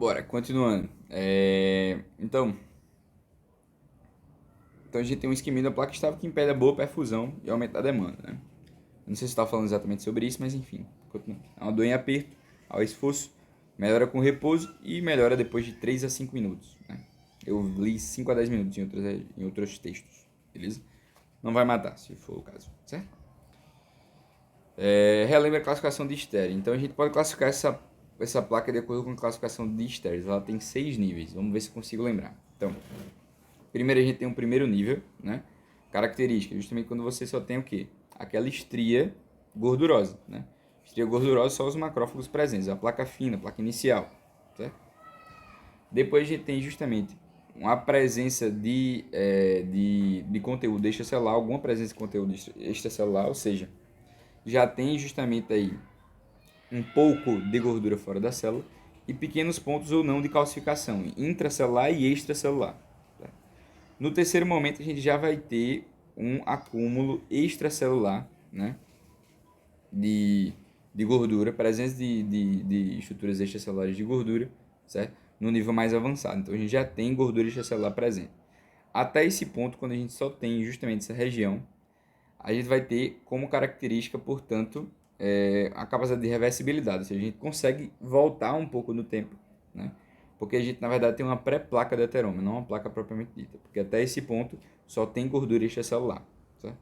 Bora, continuando. Então a gente tem um isquemia da placa estável que impede a boa perfusão e aumenta a demanda, né? Não sei se está falando exatamente sobre isso, mas enfim, continua. É uma dor em aperto, ao esforço, melhora com repouso e melhora depois de 3 a 5 minutos, né? Eu li 5 a 10 minutos em outros textos, beleza? Não vai matar, se for o caso, certo? Relembra a classificação de Stere. Então a gente pode classificar essa placa de acordo com a classificação de Stere. Ela tem 6 níveis. Vamos ver se consigo lembrar. Então, primeiro a gente tem um primeiro nível, né? Característica, justamente quando você só tem o quê? Aquela estria gordurosa, né? Estria gordurosa só os macrófagos presentes, a placa fina, a placa inicial, certo? Depois a gente tem justamente uma presença de conteúdo extracelular, alguma presença de conteúdo extracelular, ou seja, já tem justamente aí um pouco de gordura fora da célula e pequenos pontos ou não de calcificação intracelular e extracelular. No terceiro momento, a gente já vai ter um acúmulo extracelular, né, de, de gordura, presença de estruturas extracelulares de gordura, certo? No nível mais avançado. Então, a gente já tem gordura extracelular presente. Até esse ponto, quando a gente só tem justamente essa região, a gente vai ter como característica, portanto, a capacidade de reversibilidade. Ou seja, a gente consegue voltar um pouco no tempo, né? Porque a gente, na verdade, tem uma pré-placa de ateroma, não uma placa propriamente dita. Porque até esse ponto só tem gordura extracelular, certo?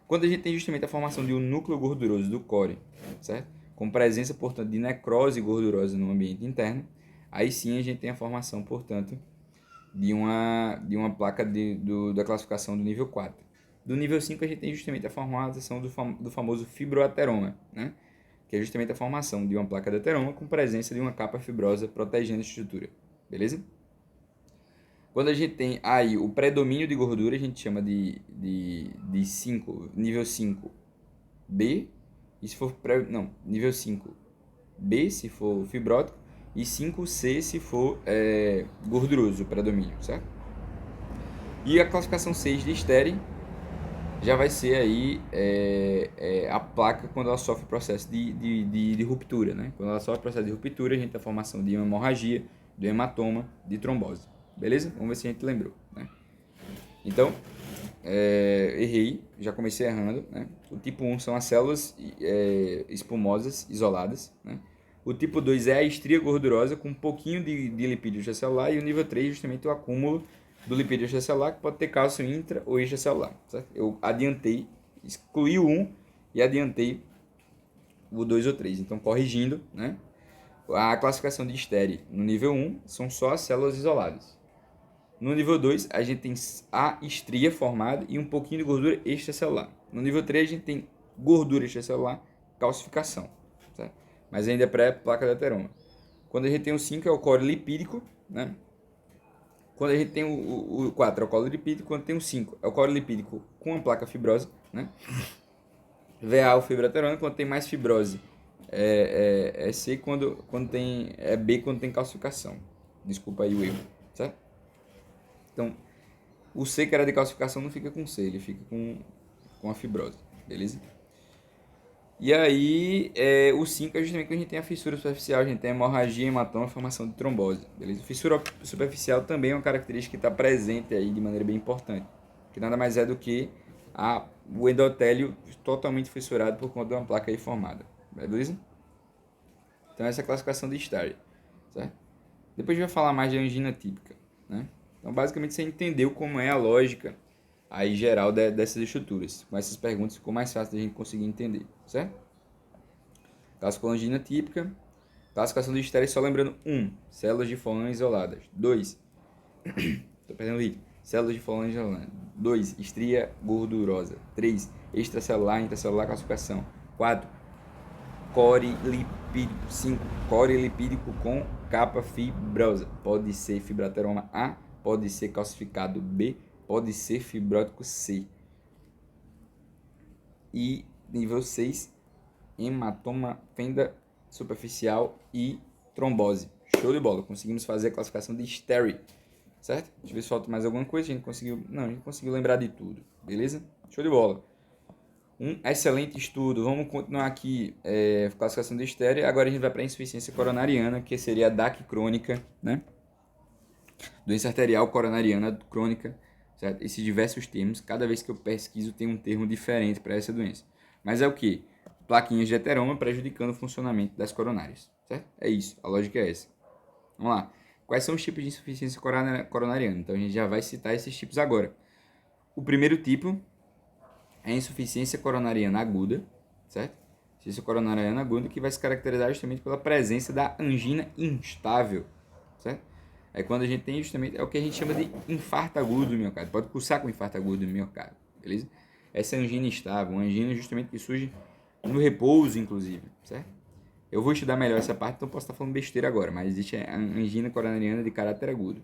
Quando a gente tem justamente a formação de um núcleo gorduroso do core, certo? Com presença, portanto, de necrose gordurosa no ambiente interno, aí sim a gente tem a formação, portanto, de uma placa da classificação do nível 4. Do nível 5 a gente tem justamente a formação do famoso fibroateroma, né? Que é justamente a formação de uma placa de ateroma com presença de uma capa fibrosa protegendo a estrutura, beleza? Quando a gente tem aí o predomínio de gordura, a gente chama de 5, nível 5B, e se for nível 5B se for fibrótico, e 5C se for gorduroso, o predomínio, certo? E a classificação 6 de Stere já vai ser aí a placa quando ela sofre processo de ruptura, né? Quando ela sofre processo de ruptura, a gente tem a formação de uma hemorragia, de hematoma, de trombose. Beleza? Vamos ver se a gente lembrou, né? Então, errei, já comecei errando, né? O tipo 1 são as células espumosas, isoladas, né? O tipo 2 é a estria gordurosa com um pouquinho de lipídio extracelular e o nível 3 justamente o acúmulo do lipídio extracelular que pode ter cálcio intra ou extracelular, certo? Eu adiantei, excluí o 1 e adiantei o 2 ou 3. Então, corrigindo, né? A classificação de Stere no nível 1 são só as células isoladas. No nível 2, a gente tem a estria formada e um pouquinho de gordura extracelular. No nível 3, a gente tem gordura extracelular, calcificação, certo? Mas ainda é pré-placa de ateroma. Quando a gente tem o 5, é o core lipídico, né? Quando a gente tem o 4, é o core lipídico. Quando tem o 5, é o core lipídico com a placa fibrosa, né? VA, o fibroateroma. Quando tem mais fibrose, é C. Quando tem, é B quando tem calcificação. Desculpa aí o erro, certo? Então, o C, que era de calcificação, não fica com C, ele fica com a fibrose, beleza? E aí, o 5 é justamente quando a gente tem a fissura superficial, a gente tem a hemorragia, hematoma, formação de trombose, beleza? Fissura superficial também é uma característica que está presente aí de maneira bem importante, que nada mais é do que o endotélio totalmente fissurado por conta de uma placa aí formada, beleza? Então essa é a classificação de Starr, certo? Depois a gente vai falar mais de angina típica, né? Então basicamente você entendeu como é a lógica aí geral dessas estruturas. Com essas perguntas ficou mais fácil de a gente conseguir entender, certo? Classificação angina típica. Classificação de Starr, só lembrando: 1. Células de Folhan isoladas. 2. Tô perdendo o ritmo. Células de Folhan isoladas. 2. Estria gordurosa. 3. Extracelular, intracelular calcificação. 4. Core lipídico. 5. Core lipídico com capa fibrosa. Pode ser fibroateroma A, pode ser calcificado B, pode ser fibrótico C. E nível 6, hematoma, fenda superficial e trombose. Show de bola, conseguimos fazer a classificação de Starr, certo? Deixa eu ver se falta mais alguma coisa, a gente conseguiu lembrar de tudo, beleza? Show de bola. Um excelente estudo. Vamos continuar aqui, classificação de estéreo. Agora a gente vai para a insuficiência coronariana, que seria a DAC crônica, né? Doença arterial coronariana crônica, certo? Esses diversos termos, cada vez que eu pesquiso tem um termo diferente para essa doença. Mas é o que? Plaquinhas de heteroma prejudicando o funcionamento das coronárias, certo? É isso, a lógica é essa. Vamos lá. Quais são os tipos de insuficiência coronariana? Então a gente já vai citar esses tipos agora. O primeiro tipo é a insuficiência coronariana aguda, certo? Insuficiência coronariana aguda que vai se caracterizar justamente pela presença da angina instável, certo? Aí quando a gente tem justamente, é o que a gente chama de infarto agudo do miocárdio. Pode cursar com infarto agudo do miocárdio, beleza? Essa angina instável, uma angina justamente que surge no repouso, inclusive, certo? Eu vou estudar melhor essa parte, então posso estar falando besteira agora, mas existe a angina coronariana de caráter agudo.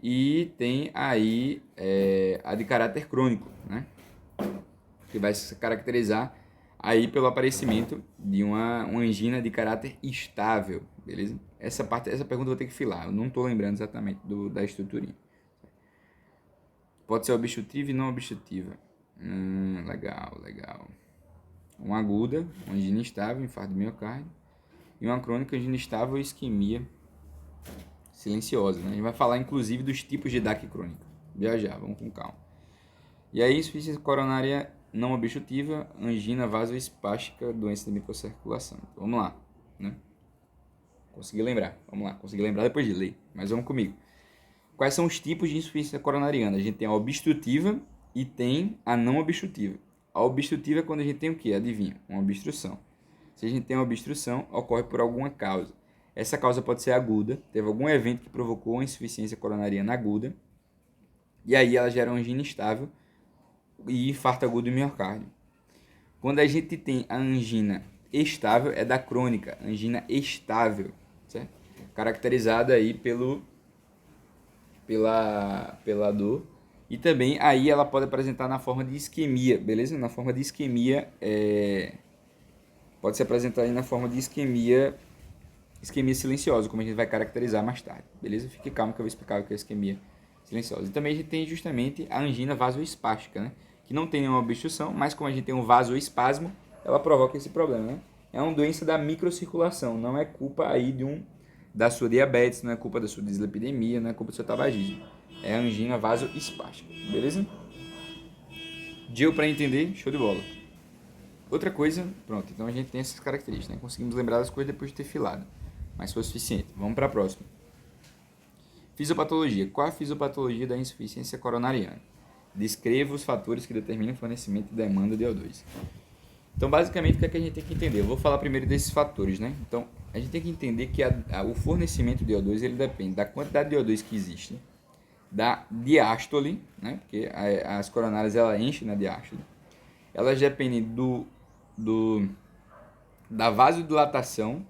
E tem aí a de caráter crônico, né? Que vai se caracterizar aí pelo aparecimento de uma angina de caráter estável, beleza? Essa pergunta eu vou ter que filar, eu não estou lembrando exatamente da estruturinha. Pode ser obstrutiva e não obstrutiva. Legal. Uma aguda, uma angina instável, infarto do miocárdio. E uma crônica, angina instável e isquemia silenciosa, né? A gente vai falar inclusive dos tipos de DAC crônica. Já, vamos com calma. E aí, insuficiência coronária não obstrutiva, angina vasoespástica, doença da microcirculação. Então, vamos lá, né? Consegui lembrar, vamos lá, consegui lembrar depois de ler, mas vamos comigo. Quais são os tipos de insuficiência coronariana? A gente tem a obstrutiva e tem a não obstrutiva. A obstrutiva é quando a gente tem o quê? Adivinha? Uma obstrução. Se a gente tem uma obstrução, ocorre por alguma causa. Essa causa pode ser aguda, teve algum evento que provocou uma insuficiência coronariana aguda, e aí ela gera uma angina instável e infarto agudo do miocárdio. Quando a gente tem a angina estável, é da crônica, angina estável, certo? Caracterizada aí pela dor. E também aí ela pode apresentar na forma de isquemia, beleza? Na forma de isquemia, pode se apresentar aí na forma de isquemia silenciosa, como a gente vai caracterizar mais tarde, beleza? Fique calmo que eu vou explicar o que é isquemia silenciosa. E também a gente tem justamente a angina vasoespástica, né? Que não tem nenhuma obstrução, mas como a gente tem um vasoespasmo, ela provoca esse problema, né? É uma doença da microcirculação, não é culpa aí da sua diabetes, não é culpa da sua dislipidemia, não é culpa do seu tabagismo. É a angina vasoespástica, beleza? Deu para entender? Show de bola. Outra coisa, pronto, então a gente tem essas características, né? Conseguimos lembrar das coisas depois de ter filado, mas foi suficiente. Vamos para a próxima. Fisiopatologia. Qual a fisiopatologia da insuficiência coronariana? Descreva os fatores que determinam o fornecimento e demanda de O2. Então, basicamente, o que é que a gente tem que entender? Eu vou falar primeiro desses fatores, né? Então, a gente tem que entender que o fornecimento de O2 ele depende da quantidade de O2 que existe, da diástole, né? Porque as coronárias ela enchem na diástole. Elas dependem da vasodilatação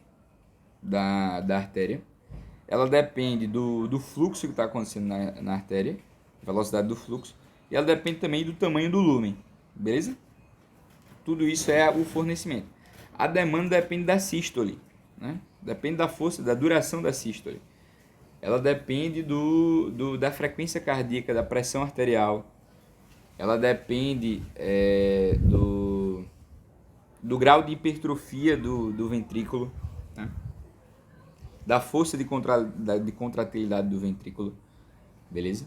da artéria. Ela depende do fluxo que está acontecendo na artéria, velocidade do fluxo. E ela depende também do tamanho do lúmen, beleza? Tudo isso é o fornecimento. A demanda depende da sístole, né? Depende da força, da duração da sístole. Ela depende da frequência cardíaca, da pressão arterial. Ela depende do grau de hipertrofia do ventrículo, né? Da força de contratilidade do ventrículo, beleza?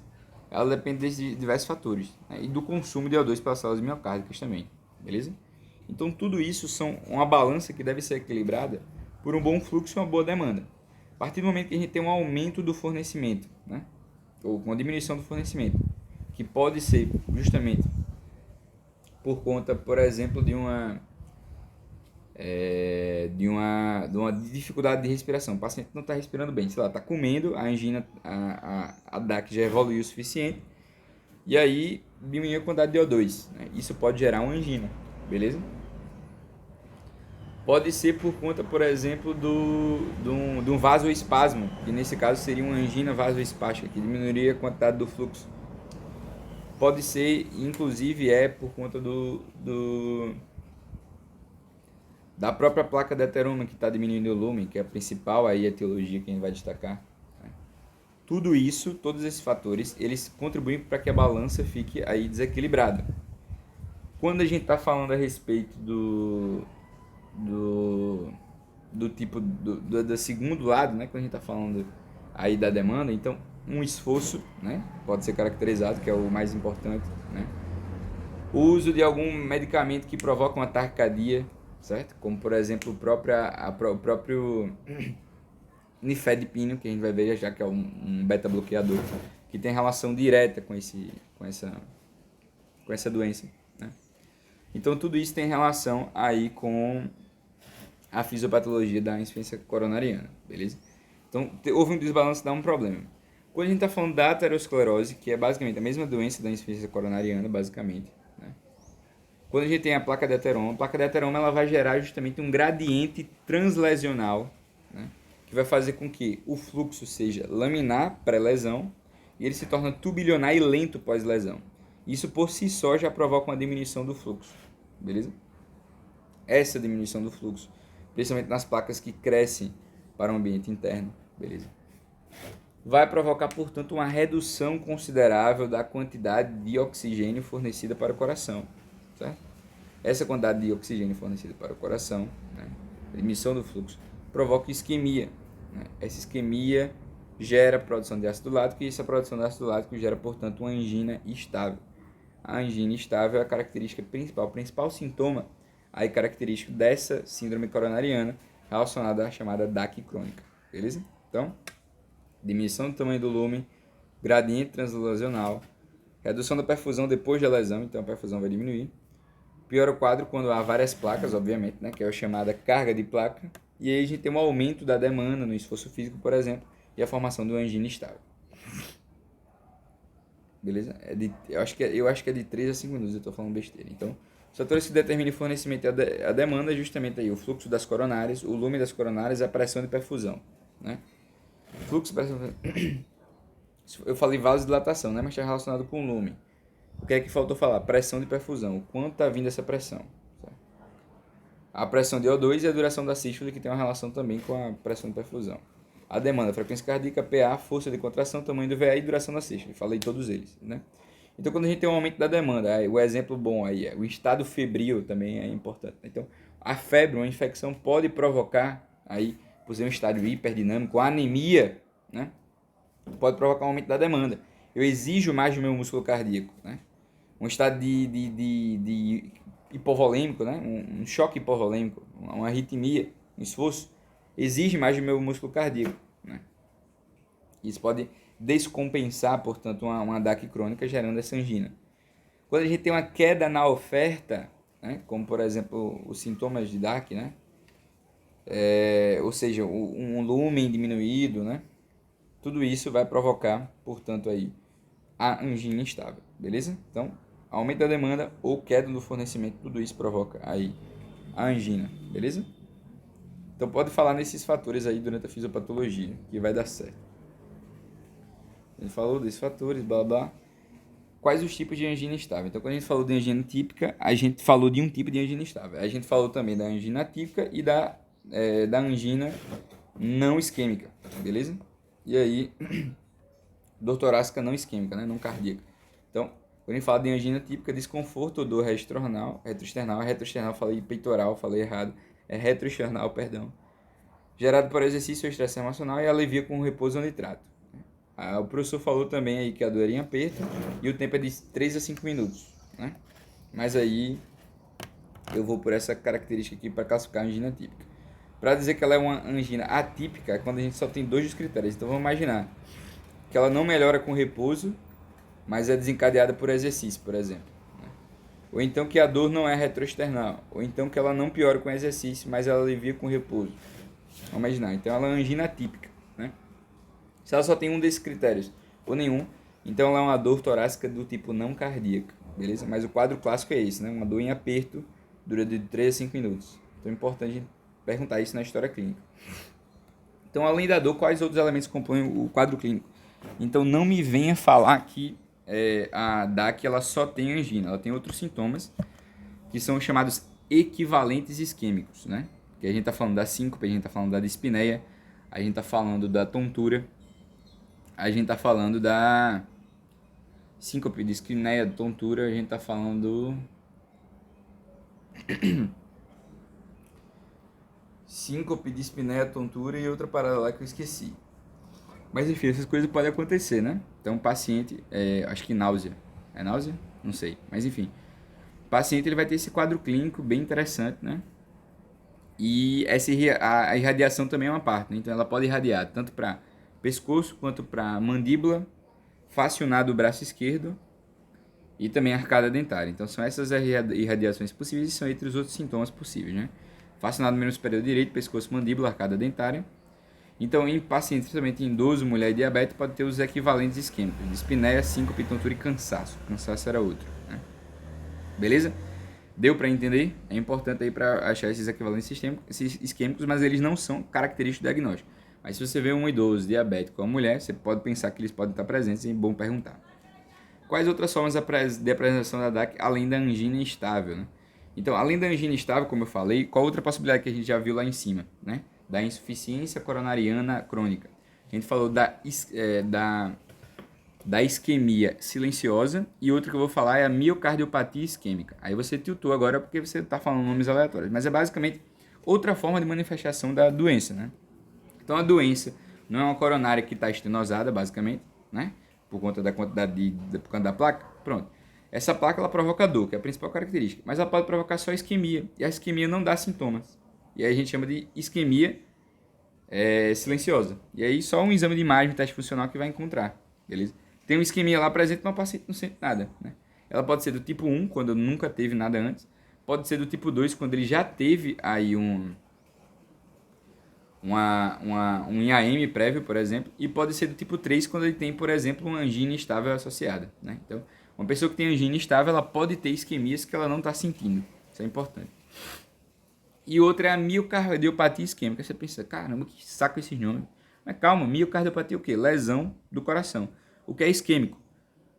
Ela depende de diversos fatores, né? E do consumo de O2 pelas células miocárdicas também, beleza? Então tudo isso são uma balança que deve ser equilibrada por um bom fluxo e uma boa demanda. A partir do momento que a gente tem um aumento do fornecimento, né? Ou uma diminuição do fornecimento, que pode ser justamente por conta, por exemplo, de uma dificuldade de respiração. O paciente não está respirando bem, sei lá, está comendo, a angina, a DAC já evoluiu o suficiente, e aí diminuiu a quantidade de O2, né? Isso pode gerar uma angina, beleza? Pode ser por conta, por exemplo, de um vasoespasmo, que nesse caso seria uma angina vasoespástica, que diminuiria a quantidade do fluxo. Pode ser, inclusive, por conta da própria placa de ateroma que está diminuindo o lumen, que é a principal aí etiologia que a gente vai destacar. Tudo isso, todos esses fatores, eles contribuem para que a balança fique aí desequilibrada. quando a gente está falando a respeito do tipo do segundo lado, né, quando a gente está falando aí da demanda, então um esforço, né, pode ser caracterizado, que é o mais importante, né, o uso de algum medicamento que provoca uma taquicardia, certo? Como por exemplo o próprio nifedipino, que a gente vai ver já que é um beta bloqueador, que tem relação direta com essa doença, né? Então tudo isso tem relação aí com a fisiopatologia da insuficiência coronariana, beleza? Então houve um desbalanço, dá um problema. Quando a gente está falando da aterosclerose, que é basicamente a mesma doença da insuficiência coronariana, basicamente, né? Quando a gente tem a placa de ateroma ela vai gerar justamente um gradiente translesional, né? Que vai fazer com que o fluxo seja laminar pré-lesão e ele se torna tubilionar e lento pós-lesão. Isso por si só já provoca uma diminuição do fluxo, beleza? Essa diminuição do fluxo, principalmente nas placas que crescem para o ambiente interno, beleza? Vai provocar, portanto, uma redução considerável da quantidade de oxigênio fornecida para o coração, certo? Essa quantidade de oxigênio fornecida para o coração, né, a diminuição do fluxo, provoca isquemia, né? Essa isquemia gera produção de ácido lático e essa produção de ácido lático gera, portanto, uma angina estável. A angina estável é a característica principal, o principal sintoma aí característico dessa síndrome coronariana relacionada à chamada DAC crônica, beleza? Então, diminuição do tamanho do lumen, gradiente translesional, redução da perfusão depois da lesão, então a perfusão vai diminuir. Piora o quadro quando há várias placas, obviamente, né, que é a chamada carga de placa, e aí a gente tem um aumento da demanda no esforço físico, por exemplo, e a formação do angina estável. Beleza? Eu acho que é de 3 a 5 minutos, eu estou falando besteira. Então, os fatores que determinam o fornecimento e a demanda é justamente aí o fluxo das coronárias, o lumen das coronárias e a pressão de perfusão, né? Fluxo, pressão... Eu falei vasodilatação, né? Mas está relacionado com o lumen. O que é que faltou falar? Pressão de perfusão. O quanto está vindo essa pressão? Certo? A pressão de O2 e a duração da sístole, que tem uma relação também com a pressão de perfusão. A demanda, frequência cardíaca, PA, força de contração, tamanho do VA e duração da sístole. Falei todos eles, né? Então, quando a gente tem um aumento da demanda, o exemplo bom aí é o estado febril também é importante. Então, a febre, uma infecção, pode provocar, aí, por ser um estádio hiperdinâmico, a anemia, né? Pode provocar um aumento da demanda. Eu exijo mais do meu músculo cardíaco, né? Um estado de hipovolêmico, né? Um choque hipovolêmico, uma arritmia, um esforço, exige mais do meu músculo cardíaco, né? Isso pode descompensar, portanto, uma DAC crônica, gerando essa angina. Quando a gente tem uma queda na oferta, né? Como, por exemplo, os sintomas de DAC, né? Ou seja, um lumen diminuído, né? Tudo isso vai provocar, portanto, aí, a angina instável, beleza? Então, aumento da demanda ou queda do fornecimento, tudo isso provoca aí a angina, beleza? Então pode falar nesses fatores aí durante a fisiopatologia, que vai dar certo. A gente falou desses fatores, blá blá. Quais os tipos de angina estável? Então quando a gente falou de angina típica, a gente falou de um tipo de angina estável. A gente falou também da angina típica e da angina não isquêmica, beleza? E aí, dor torácica não isquêmica, né? Não cardíaca. Então, quando a gente fala de angina típica, desconforto ou dor retroesternal, falei peitoral, falei errado, é retroesternal, perdão, gerado por exercício ou estresse emocional e alivia com repouso ou nitrato. O professor falou também aí que a dor é em aperto e o tempo é de 3 a 5 minutos, né? Mas aí eu vou por essa característica aqui para classificar a angina típica. Para dizer que ela é uma angina atípica, é quando a gente só tem 2 dos critérios. Então vamos imaginar que ela não melhora com repouso, mas é desencadeada por exercício, por exemplo. Ou então que a dor não é retroesternal. Ou então que ela não piora com exercício, mas ela alivia com repouso. Vamos imaginar. Então ela é uma angina atípica, né? Se ela só tem um desses critérios, ou nenhum, então ela é uma dor torácica do tipo não cardíaca, beleza? Mas o quadro clássico é esse, né? Uma dor em aperto, dura de 3 a 5 minutos. Então é importante perguntar isso na história clínica. Então, além da dor, quais outros elementos compõem o quadro clínico? Então, não me venha falar que a DAC ela só tem angina, ela tem outros sintomas que são chamados equivalentes isquêmicos, né? Que a gente está falando da síncope, a gente está falando da dispneia, a gente está falando da tontura, a gente está falando da síncope, dispneia, tontura, a gente está falando Síncope, dispneia, tontura e outra parada lá que eu esqueci. Mas enfim, essas coisas podem acontecer, né? Então, o paciente, acho que náusea. É náusea? Não sei. Mas enfim, o paciente ele vai ter esse quadro clínico bem interessante, né? E a irradiação também é uma parte, né? Então, ela pode irradiar tanto para pescoço quanto para mandíbula, facionado do braço esquerdo e também arcada dentária. Então, são essas irradiações possíveis e são entre os outros sintomas possíveis, né? Facionado membro superior direito, pescoço, mandíbula, arcada dentária. Então, em pacientes, principalmente em idoso, mulher e diabetes, pode ter os equivalentes isquêmicos: dispneia, síncope, tontura e cansaço. Cansaço era outro, né? Beleza? Deu para entender? É importante aí para achar esses equivalentes isquêmicos, mas eles não são característicos do diagnóstico. Mas se você vê um idoso diabético ou uma mulher, você pode pensar que eles podem estar presentes e é bom perguntar. Quais outras formas de apresentação da DAC além da angina instável, né? Então, além da angina instável, como eu falei, qual outra possibilidade que a gente já viu lá em cima, né? Da insuficiência coronariana crônica. A gente falou da isquemia silenciosa e outra que eu vou falar é a miocardiopatia isquêmica. Aí você tiltou agora porque você está falando nomes aleatórios, mas é basicamente outra forma de manifestação da doença, né? Então, a doença não é uma coronária que está estenosada, basicamente, né? Por conta da quantidade por conta da placa. Pronto. Essa placa ela provoca dor, que é a principal característica, mas ela pode provocar só isquemia, e a isquemia não dá sintomas. E aí a gente chama de isquemia silenciosa. E aí só um exame de imagem, teste funcional que vai encontrar, beleza? Tem uma isquemia lá presente, mas o paciente não sente nada, né? Ela pode ser do tipo 1, quando nunca teve nada antes. Pode ser do tipo 2, quando ele já teve aí um IAM prévio, por exemplo. E pode ser do tipo 3, quando ele tem, por exemplo, uma angina estável associada, né? Então, uma pessoa que tem angina estável, ela pode ter isquemias que ela não está sentindo. Isso é importante. E outra é a miocardiopatia isquêmica. Você pensa, caramba, que saco esses nomes. Mas calma, miocardiopatia é o quê? Lesão do coração. O que é isquêmico?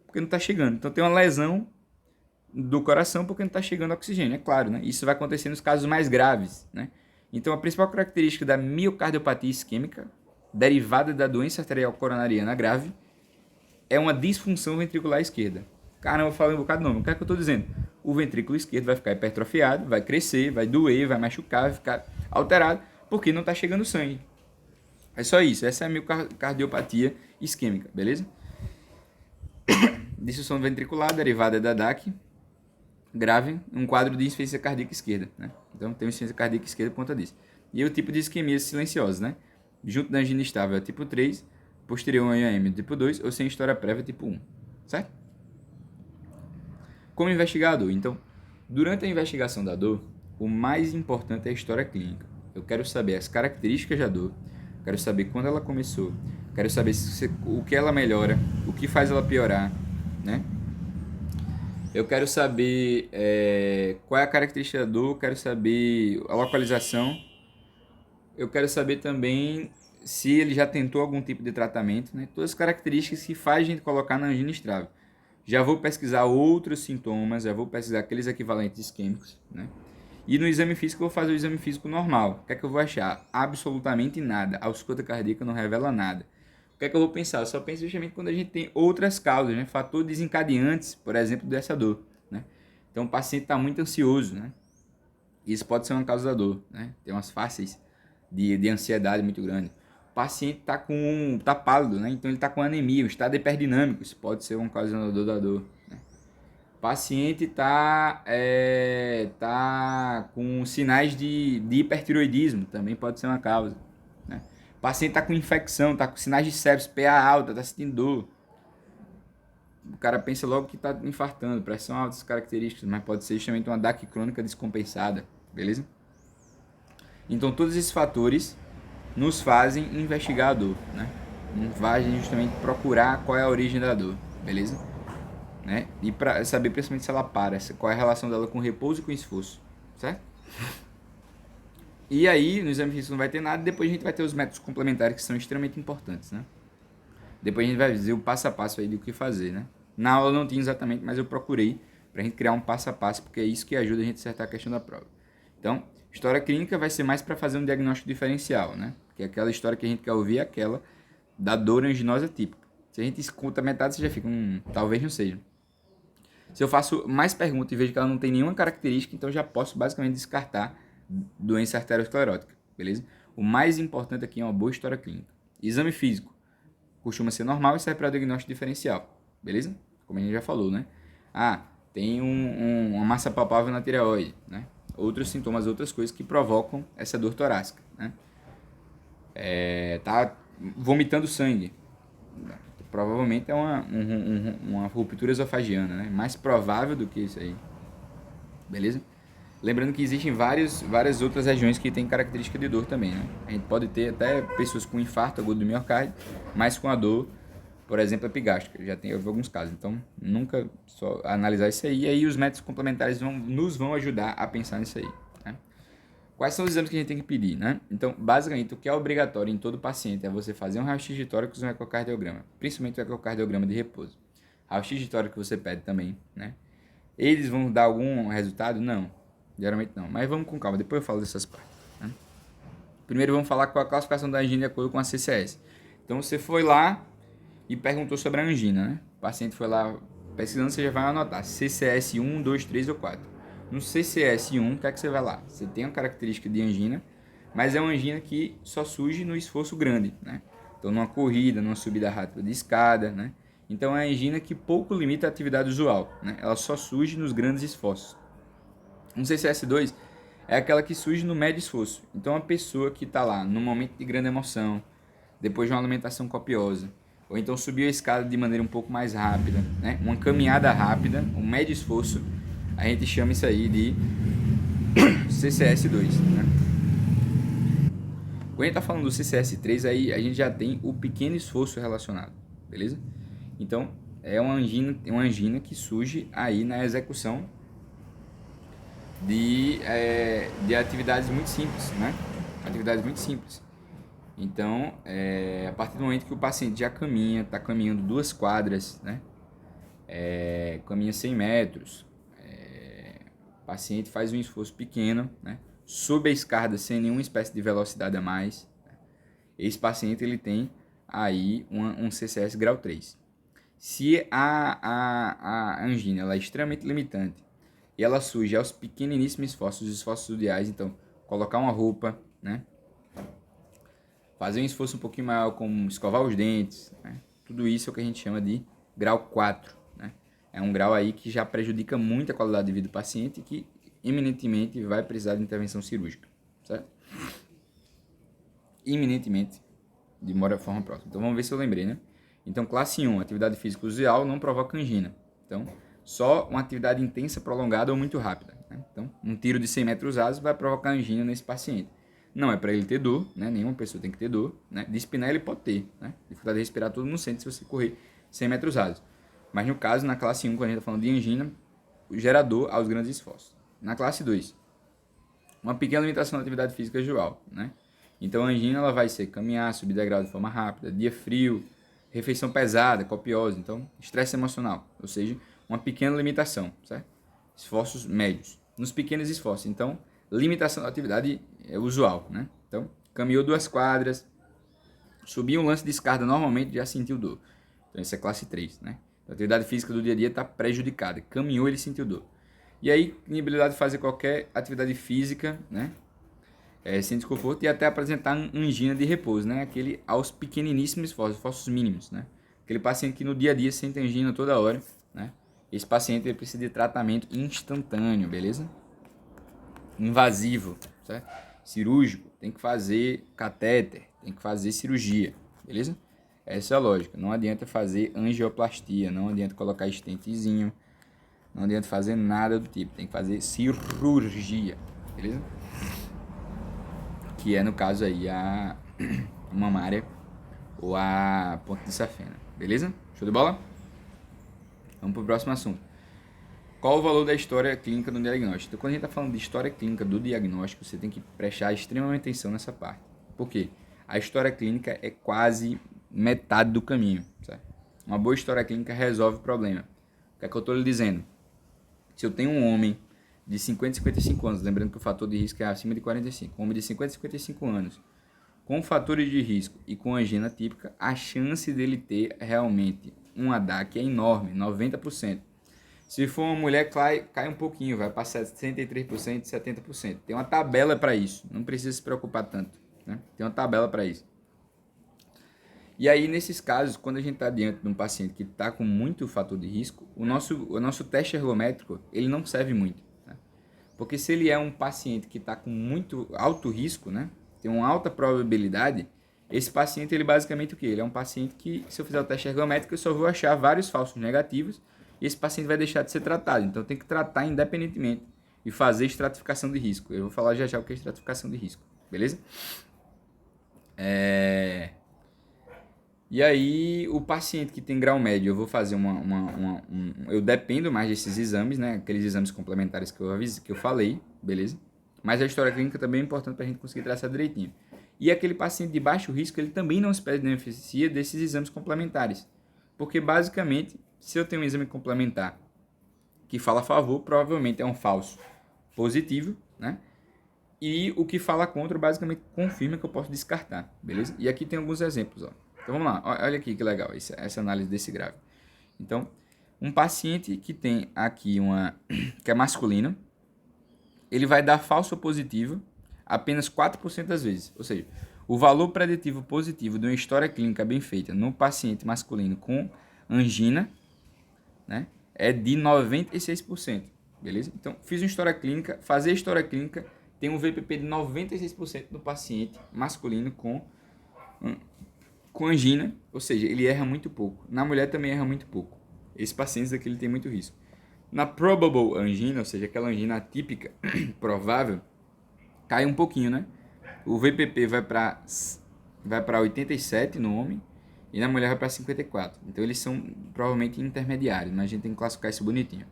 Porque não está chegando. Então tem uma lesão do coração porque não está chegando oxigênio, é claro, né? Isso vai acontecer nos casos mais graves, né? Então a principal característica da miocardiopatia isquêmica, derivada da doença arterial coronariana grave, é uma disfunção ventricular esquerda. Caramba, eu falei um bocado de nome. O que é que eu estou dizendo? O ventrículo esquerdo vai ficar hipertrofiado, vai crescer, vai doer, vai machucar, vai ficar alterado, porque não está chegando sangue. É só isso. Essa é a miocardiopatia isquêmica, beleza? Disfunção ventricular, derivada da DAC, grave, um quadro de insuficiência cardíaca esquerda, né? Então tem insuficiência cardíaca esquerda por conta disso. E o tipo de isquemia silenciosa, né? Junto da angina estável, tipo 3, posterior ao IAM, tipo 2, ou sem história prévia, tipo 1, certo? Como investigador, então, durante a investigação da dor, o mais importante é a história clínica. Eu quero saber as características da dor, quero saber quando ela começou, quero saber o que ela melhora, o que faz ela piorar, né? Eu quero saber qual é a característica da dor, quero saber a localização, eu quero saber também se ele já tentou algum tipo de tratamento, né? Todas as características que faz a gente colocar na angina estável. Já vou pesquisar outros sintomas, já vou pesquisar aqueles equivalentes isquêmicos, né? E no exame físico eu vou fazer o exame físico normal. O que é que eu vou achar? Absolutamente nada. A ausculta cardíaca não revela nada. O que é que eu vou pensar? Eu só penso justamente quando a gente tem outras causas, né? Fatores desencadeantes, por exemplo, dessa dor, né? Então o paciente está muito ansioso, né? Isso pode ser uma causa da dor, né? Tem umas faces de ansiedade muito grande. O paciente tá pálido, né? Então ele está com anemia, um estado hiperdinâmico, isso pode ser um causador da dor, né? O paciente tá com sinais de hipertiroidismo, também pode ser uma causa, né? O paciente está com infecção, está com sinais de sepsis, PA alta, está sentindo dor. O cara pensa logo que está infartando, pressão alta, essas características, mas pode ser justamente uma DAC crônica descompensada, beleza? Então todos esses fatores nos fazem investigar a dor, né? Nos fazem justamente procurar qual é a origem da dor, beleza? Né? E para saber principalmente se ela para, qual é a relação dela com repouso e com esforço, certo? E aí, no exame físico não vai ter nada, depois a gente vai ter os métodos complementares que são extremamente importantes, né? Depois a gente vai dizer o passo a passo aí do que fazer, né? Na aula não tinha exatamente, mas eu procurei pra gente criar um passo a passo, porque é isso que ajuda a gente a acertar a questão da prova. Então, história clínica vai ser mais para fazer um diagnóstico diferencial, né? Porque aquela história que a gente quer ouvir é aquela da dor anginosa típica. Se a gente escuta metade, você já fica, talvez não seja. Se eu faço mais perguntas e vejo que ela não tem nenhuma característica, então já posso basicamente descartar doença arteriosclerótica, beleza? O mais importante aqui é uma boa história clínica. Exame físico costuma ser normal e serve para diagnóstico diferencial, beleza? Como a gente já falou, né? Tem uma massa palpável na tireoide, né? Outros sintomas, outras coisas que provocam essa dor torácica, né? Tá vomitando sangue. Provavelmente é uma ruptura esofagiana, né? Mais provável do que isso aí, beleza? Lembrando que existem várias outras regiões que têm característica de dor também, né? A gente pode ter até pessoas com infarto agudo do miocárdio, mas com a dor, por exemplo, epigástrica. Já tem alguns casos. Então, nunca só analisar isso aí. E aí os métodos complementares nos vão ajudar a pensar nisso aí, né? Quais são os exames que a gente tem que pedir, né? Então, basicamente, o que é obrigatório em todo paciente é você fazer um raio-x de tórax e um ecocardiograma, principalmente o ecocardiograma de repouso. Raio-x de tórax que você pede também, né? Eles vão dar algum resultado? Não, geralmente não. Mas vamos com calma, depois eu falo dessas partes, né? Primeiro vamos falar com a classificação da angina de acordo com a CCS. Então, você foi lá e perguntou sobre a angina, né? O paciente foi lá pesquisando, você já vai anotar CCS 1, 2, 3 ou 4. No CCS1, o que é que você vai lá? Você tem uma característica de angina, mas é uma angina que só surge no esforço grande, né? Então, numa corrida, numa subida rápida de escada, né? Então, é uma angina que pouco limita a atividade usual, né? Ela só surge nos grandes esforços. Um CCS2 é aquela que surge no médio esforço. Então, a pessoa que está lá no momento de grande emoção, depois de uma alimentação copiosa, ou então subiu a escada de maneira um pouco mais rápida, né? Uma caminhada rápida, um médio esforço, a gente chama isso aí de CCS2, né? Quando a gente está falando do CCS3, aí a gente já tem o pequeno esforço relacionado, beleza? Então, é uma angina que surge aí na execução de atividades muito simples, né? Atividades muito simples. Então, a partir do momento que o paciente já caminha, está caminhando 2 quadras, né? Caminha 100 metros, o paciente faz um esforço pequeno, né? Sobe a escada sem nenhuma espécie de velocidade a mais, né? Esse paciente ele tem aí um CCS grau 3. Se a angina ela é extremamente limitante e ela surge aos pequeniníssimos esforços, os esforços ideais, então colocar uma roupa, né? Fazer um esforço um pouquinho maior, como escovar os dentes, né? Tudo isso é o que a gente chama de grau 4, né? É um grau aí que já prejudica muito a qualidade de vida do paciente e que eminentemente vai precisar de intervenção cirúrgica, certo? Eminentemente, de forma próxima. Então vamos ver se eu lembrei, né? Então, classe 1, atividade física usual não provoca angina. Então, só uma atividade intensa, prolongada ou muito rápida, né? Então, um tiro de 100 metros rasos vai provocar angina nesse paciente. Não é para ele ter dor, né? Nenhuma pessoa tem que ter dor, né? Dispneia ele pode ter, né? Dificuldade de respirar todo mundo sente se você correr 100 metros rasos. Mas no caso, na classe 1, quando a gente está falando de angina, gera dor aos grandes esforços. Na classe 2, uma pequena limitação da atividade física usual, né? Então a angina ela vai ser caminhar, subir degrau de forma rápida, dia frio, refeição pesada, copiosa, então estresse emocional, ou seja, uma pequena limitação, certo? Esforços médios. Nos pequenos esforços, então, limitação da atividade usual, né? Então, caminhou 2 quadras, subiu um lance de escada normalmente, já sentiu dor. Então, essa é classe 3, né? A atividade física do dia a dia está prejudicada. Caminhou, ele sentiu dor. E aí, inabilidade de fazer qualquer atividade física, né? Sem desconforto e até apresentar angina de repouso, né? Aquele aos pequeniníssimos esforços mínimos, né? Aquele paciente que no dia a dia sente angina toda hora, né? Esse paciente ele precisa de tratamento instantâneo, beleza? Invasivo, certo? Cirúrgico, tem que fazer catéter, tem que fazer cirurgia, beleza? Essa é a lógica. Não adianta fazer angioplastia, não adianta colocar estentezinho, não adianta fazer nada do tipo. Tem que fazer cirurgia, beleza? Que é, no caso aí, a mamária ou a ponte de safena, beleza? Show de bola? Vamos pro próximo assunto. Qual o valor da história clínica do diagnóstico? Então, quando a gente está falando de história clínica do diagnóstico, você tem que prestar extremamente atenção nessa parte. Por quê? A história clínica é quase metade do caminho, certo? Uma boa história clínica resolve o problema. O que é que eu estou lhe dizendo? Se eu tenho um homem de 50 a 55 anos, lembrando que o fator de risco é acima de 45, um homem de 50 a 55 anos, com fatores de risco e com angina típica, a chance dele ter realmente um ADAC é enorme, 90%. Se for uma mulher, cai um pouquinho, vai para 63%, 70%. Tem uma tabela para isso, não precisa se preocupar tanto, né? Tem uma tabela para isso. E aí, nesses casos, quando a gente está diante de um paciente que está com muito fator de risco, o nosso teste ergométrico, ele não serve muito, né? Porque se ele é um paciente que está com muito alto risco, né? Tem uma alta probabilidade, esse paciente, ele basicamente o quê? Ele é um paciente que, se eu fizer o teste ergométrico, eu só vou achar vários falsos negativos e esse paciente vai deixar de ser tratado. Então, tem que tratar independentemente e fazer estratificação de risco. Eu vou falar já já o que é estratificação de risco, beleza? E aí, o paciente que tem grau médio, eu vou fazer eu dependo mais desses exames, né? Aqueles exames complementares que eu falei, beleza? Mas a história clínica também é importante para a gente conseguir traçar direitinho. E aquele paciente de baixo risco, ele também não se beneficia desses exames complementares. Porque, basicamente, se eu tenho um exame complementar que fala a favor, provavelmente é um falso positivo, né? E o que fala contra, basicamente, confirma que eu posso descartar, beleza? E aqui tem alguns exemplos, ó. Então, vamos lá. Olha aqui que legal essa análise desse gráfico. Então, um paciente que tem aqui que é masculino, ele vai dar falso positivo apenas 4% das vezes. Ou seja, o valor preditivo positivo de uma história clínica bem feita no paciente masculino com angina, né, é de 96%. Beleza? Então, fiz uma história clínica. Fazer história clínica tem um VPP de 96% no paciente masculino com angina, ou seja, ele erra muito pouco. Na mulher também erra muito pouco. Esse paciente aqui ele tem muito risco. Na probable angina, ou seja, aquela angina atípica, provável, cai um pouquinho, né? O VPP vai para 87 no homem e na mulher vai para 54. Então eles são provavelmente intermediários, mas a gente tem que classificar isso bonitinho.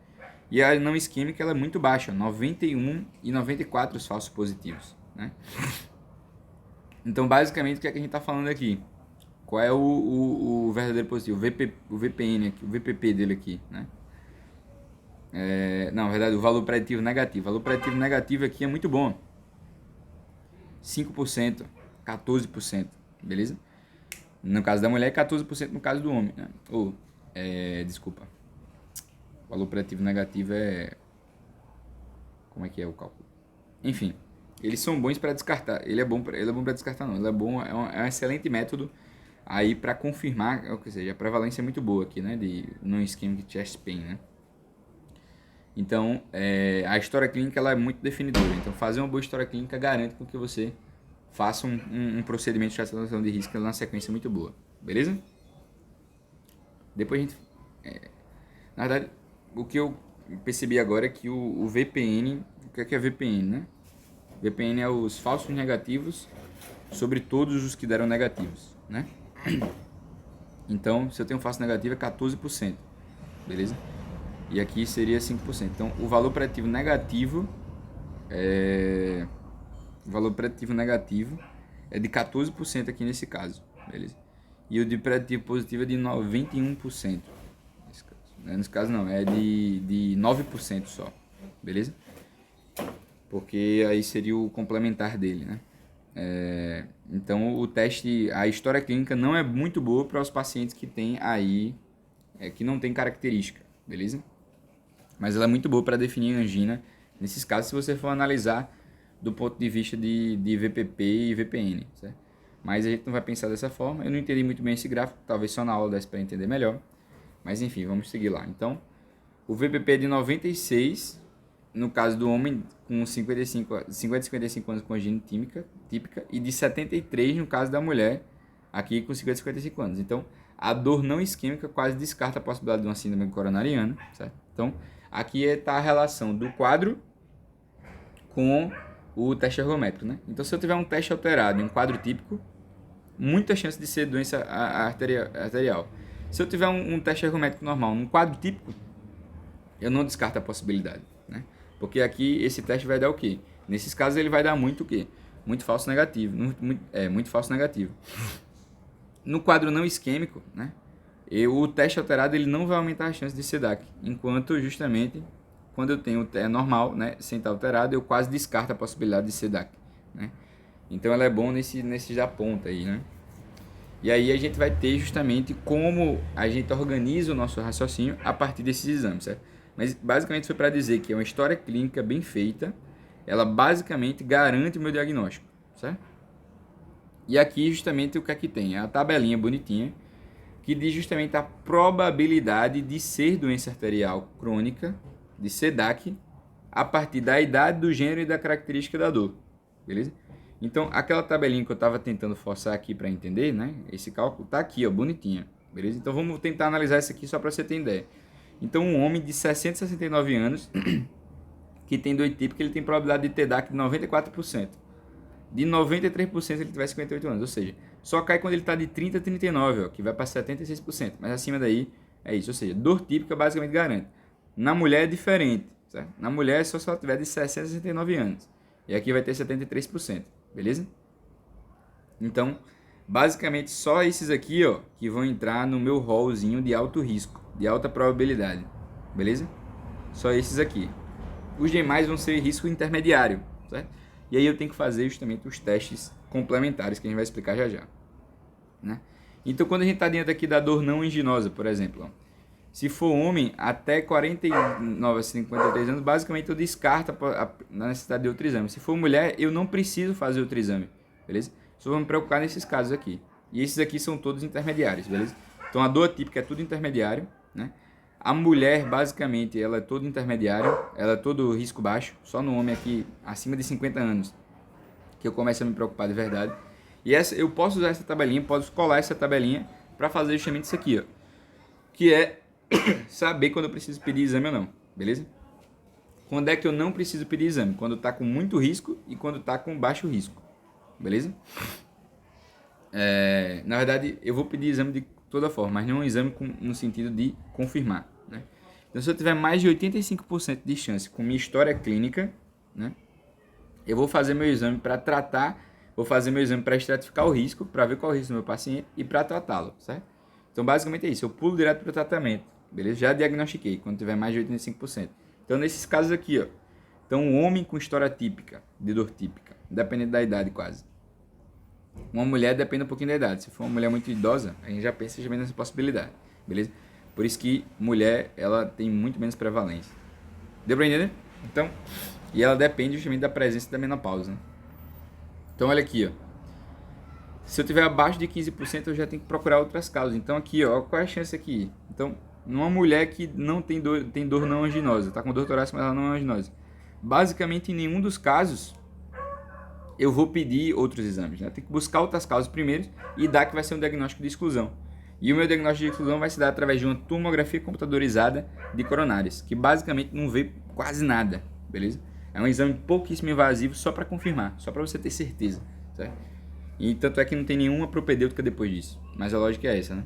E a não isquêmica ela é muito baixa, 91 e 94 os falsos positivos, né? Então basicamente o que é que a gente está falando aqui? Qual é o verdadeiro positivo? O VPN aqui, o VPP dele aqui, né? Não, na verdade, o valor preditivo negativo. O valor preditivo negativo aqui é muito bom. 5%, 14%, beleza? No caso da mulher, 14% no caso do homem, né? Desculpa. O valor preditivo negativo é... Como é que é o cálculo? Enfim, eles são bons para descartar. Ele é bom para descartar, não. Ele é bom, é um excelente método aí para confirmar, ou seja, a prevalência é muito boa aqui, né? De non-ischemic chest pain, né? Então, a história clínica ela é muito definidora. Então, fazer uma boa história clínica garante que você faça um procedimento de estratificação de risco na sequência muito boa. Beleza? Depois a gente... na verdade, o que eu percebi agora é que o VPN... O que é VPN, né? VPN é os falsos negativos sobre todos os que deram negativos, né? Então, se eu tenho um falso negativo é 14%. Beleza? E aqui seria 5%. Então, o valor preditivo negativo é de 14% aqui nesse caso, beleza? E o de preditivo positivo é de 91%. Nesse caso não, é de 9% só, beleza? Porque aí seria o complementar dele, né? Então, a história clínica não é muito boa para os pacientes que tem aí, que não tem característica, beleza? Mas ela é muito boa para definir angina. Nesses casos, se você for analisar do ponto de vista de VPP e VPN, certo? Mas a gente não vai pensar dessa forma. Eu não entendi muito bem esse gráfico, talvez só na aula desse para entender melhor. Mas enfim, vamos seguir lá. Então, o VPP é de 96, no caso do homem com 50 e 55 anos com angina típica, e de 73 no caso da mulher, aqui com 50 e 55 anos. Então, a dor não isquêmica quase descarta a possibilidade de uma síndrome coronariana, certo? Então, aqui está a relação do quadro com o teste ergométrico, né? Então, se eu tiver um teste alterado em um quadro típico, muita chance de ser doença arterial. Se eu tiver um teste ergométrico normal num quadro típico, eu não descarto a possibilidade, né? Porque aqui esse teste vai dar o quê? Nesses casos ele vai dar muito o quê? Muito falso negativo. Muito falso negativo. No quadro não isquêmico, né? O teste alterado ele não vai aumentar a chance de SEDAC, enquanto justamente quando eu tenho o normal, né, sem estar alterado, eu quase descarto a possibilidade de SEDAC, né? Então ela é bom nesse da ponta aí, né? E aí a gente vai ter justamente como a gente organiza o nosso raciocínio a partir desses exames, certo? Mas basicamente foi para dizer que é uma história clínica bem feita, ela basicamente garante o meu diagnóstico, certo? E aqui justamente o que é que tem? É a tabelinha bonitinha, que diz justamente a probabilidade de ser doença arterial crônica, de ser DAC, a partir da idade, do gênero e da característica da dor, beleza? Então, aquela tabelinha que eu estava tentando forçar aqui para entender, né? Esse cálculo tá aqui, ó, bonitinha, beleza? Então, vamos tentar analisar isso aqui só para você ter ideia. Então, um homem de 60 a 69 anos que tem dor típica, ele tem probabilidade de ter DAC de 94%. De 93% ele tiver 58 anos, ou seja, só cai quando ele está de 30 a 39, ó, que vai para 76%, mas acima daí é isso, ou seja, dor típica basicamente garante. Na mulher é diferente, certo? Na mulher é só se ela tiver de 60 a 69 anos, e aqui vai ter 73%, beleza? Então, basicamente só esses aqui, ó, que vão entrar no meu rolzinho de alto risco, de alta probabilidade, beleza? Só esses aqui. Os demais vão ser risco intermediário, certo? E aí eu tenho que fazer justamente os testes complementares que a gente vai explicar já já, né? Então, quando a gente está dentro aqui da dor não anginosa, por exemplo, ó, se for homem até 49 a 53 anos, basicamente eu descarto a necessidade de outro exame. Se for mulher, eu não preciso fazer outro exame, beleza? Só vou me preocupar nesses casos aqui. E esses aqui são todos intermediários, beleza? Então, a dor típica é tudo intermediário, né? A mulher, basicamente, ela é toda intermediária, ela é todo risco baixo, só no homem aqui acima de 50 anos que eu começo a me preocupar de verdade. E essa, eu posso usar essa tabelinha, posso colar essa tabelinha para fazer justamente isso aqui, ó, que é saber quando eu preciso pedir exame ou não, beleza? Quando é que eu não preciso pedir exame? Quando está com muito risco e quando está com baixo risco, beleza? Na verdade, eu vou pedir exame de toda forma, mas não um exame no sentido de confirmar, né? Então, se eu tiver mais de 85% de chance com minha história clínica, né, eu vou fazer meu exame para tratar, vou fazer meu exame para estratificar o risco, para ver qual é o risco do meu paciente e para tratá-lo, certo? Então, basicamente é isso, eu pulo direto para o tratamento, beleza? Já diagnostiquei, quando tiver mais de 85%. Então, nesses casos aqui, ó, então um homem com história típica, de dor típica, dependendo da idade quase. Uma mulher depende um pouquinho da idade. Se for uma mulher muito idosa, a gente já pensa também nessa possibilidade, beleza? Por isso que mulher, ela tem muito menos prevalência. Deu pra entender? Então, e ela depende justamente da presença da menopausa, né? Então, olha aqui, ó. Se eu tiver abaixo de 15%, eu já tenho que procurar outras causas. Então, aqui, ó, qual é a chance aqui? Então, numa mulher que não tem dor não anginosa, tá com dor torácica, mas ela não é anginosa. Basicamente, em nenhum dos casos, eu vou pedir outros exames, né? Eu tenho que buscar outras causas primeiro e dar que vai ser um diagnóstico de exclusão. E o meu diagnóstico de exclusão vai se dar através de uma tomografia computadorizada de coronárias, que basicamente não vê quase nada, beleza? É um exame pouquíssimo invasivo só para confirmar, só para você ter certeza, certo? E tanto é que não tem nenhuma propedêutica depois disso, mas a lógica é essa, né?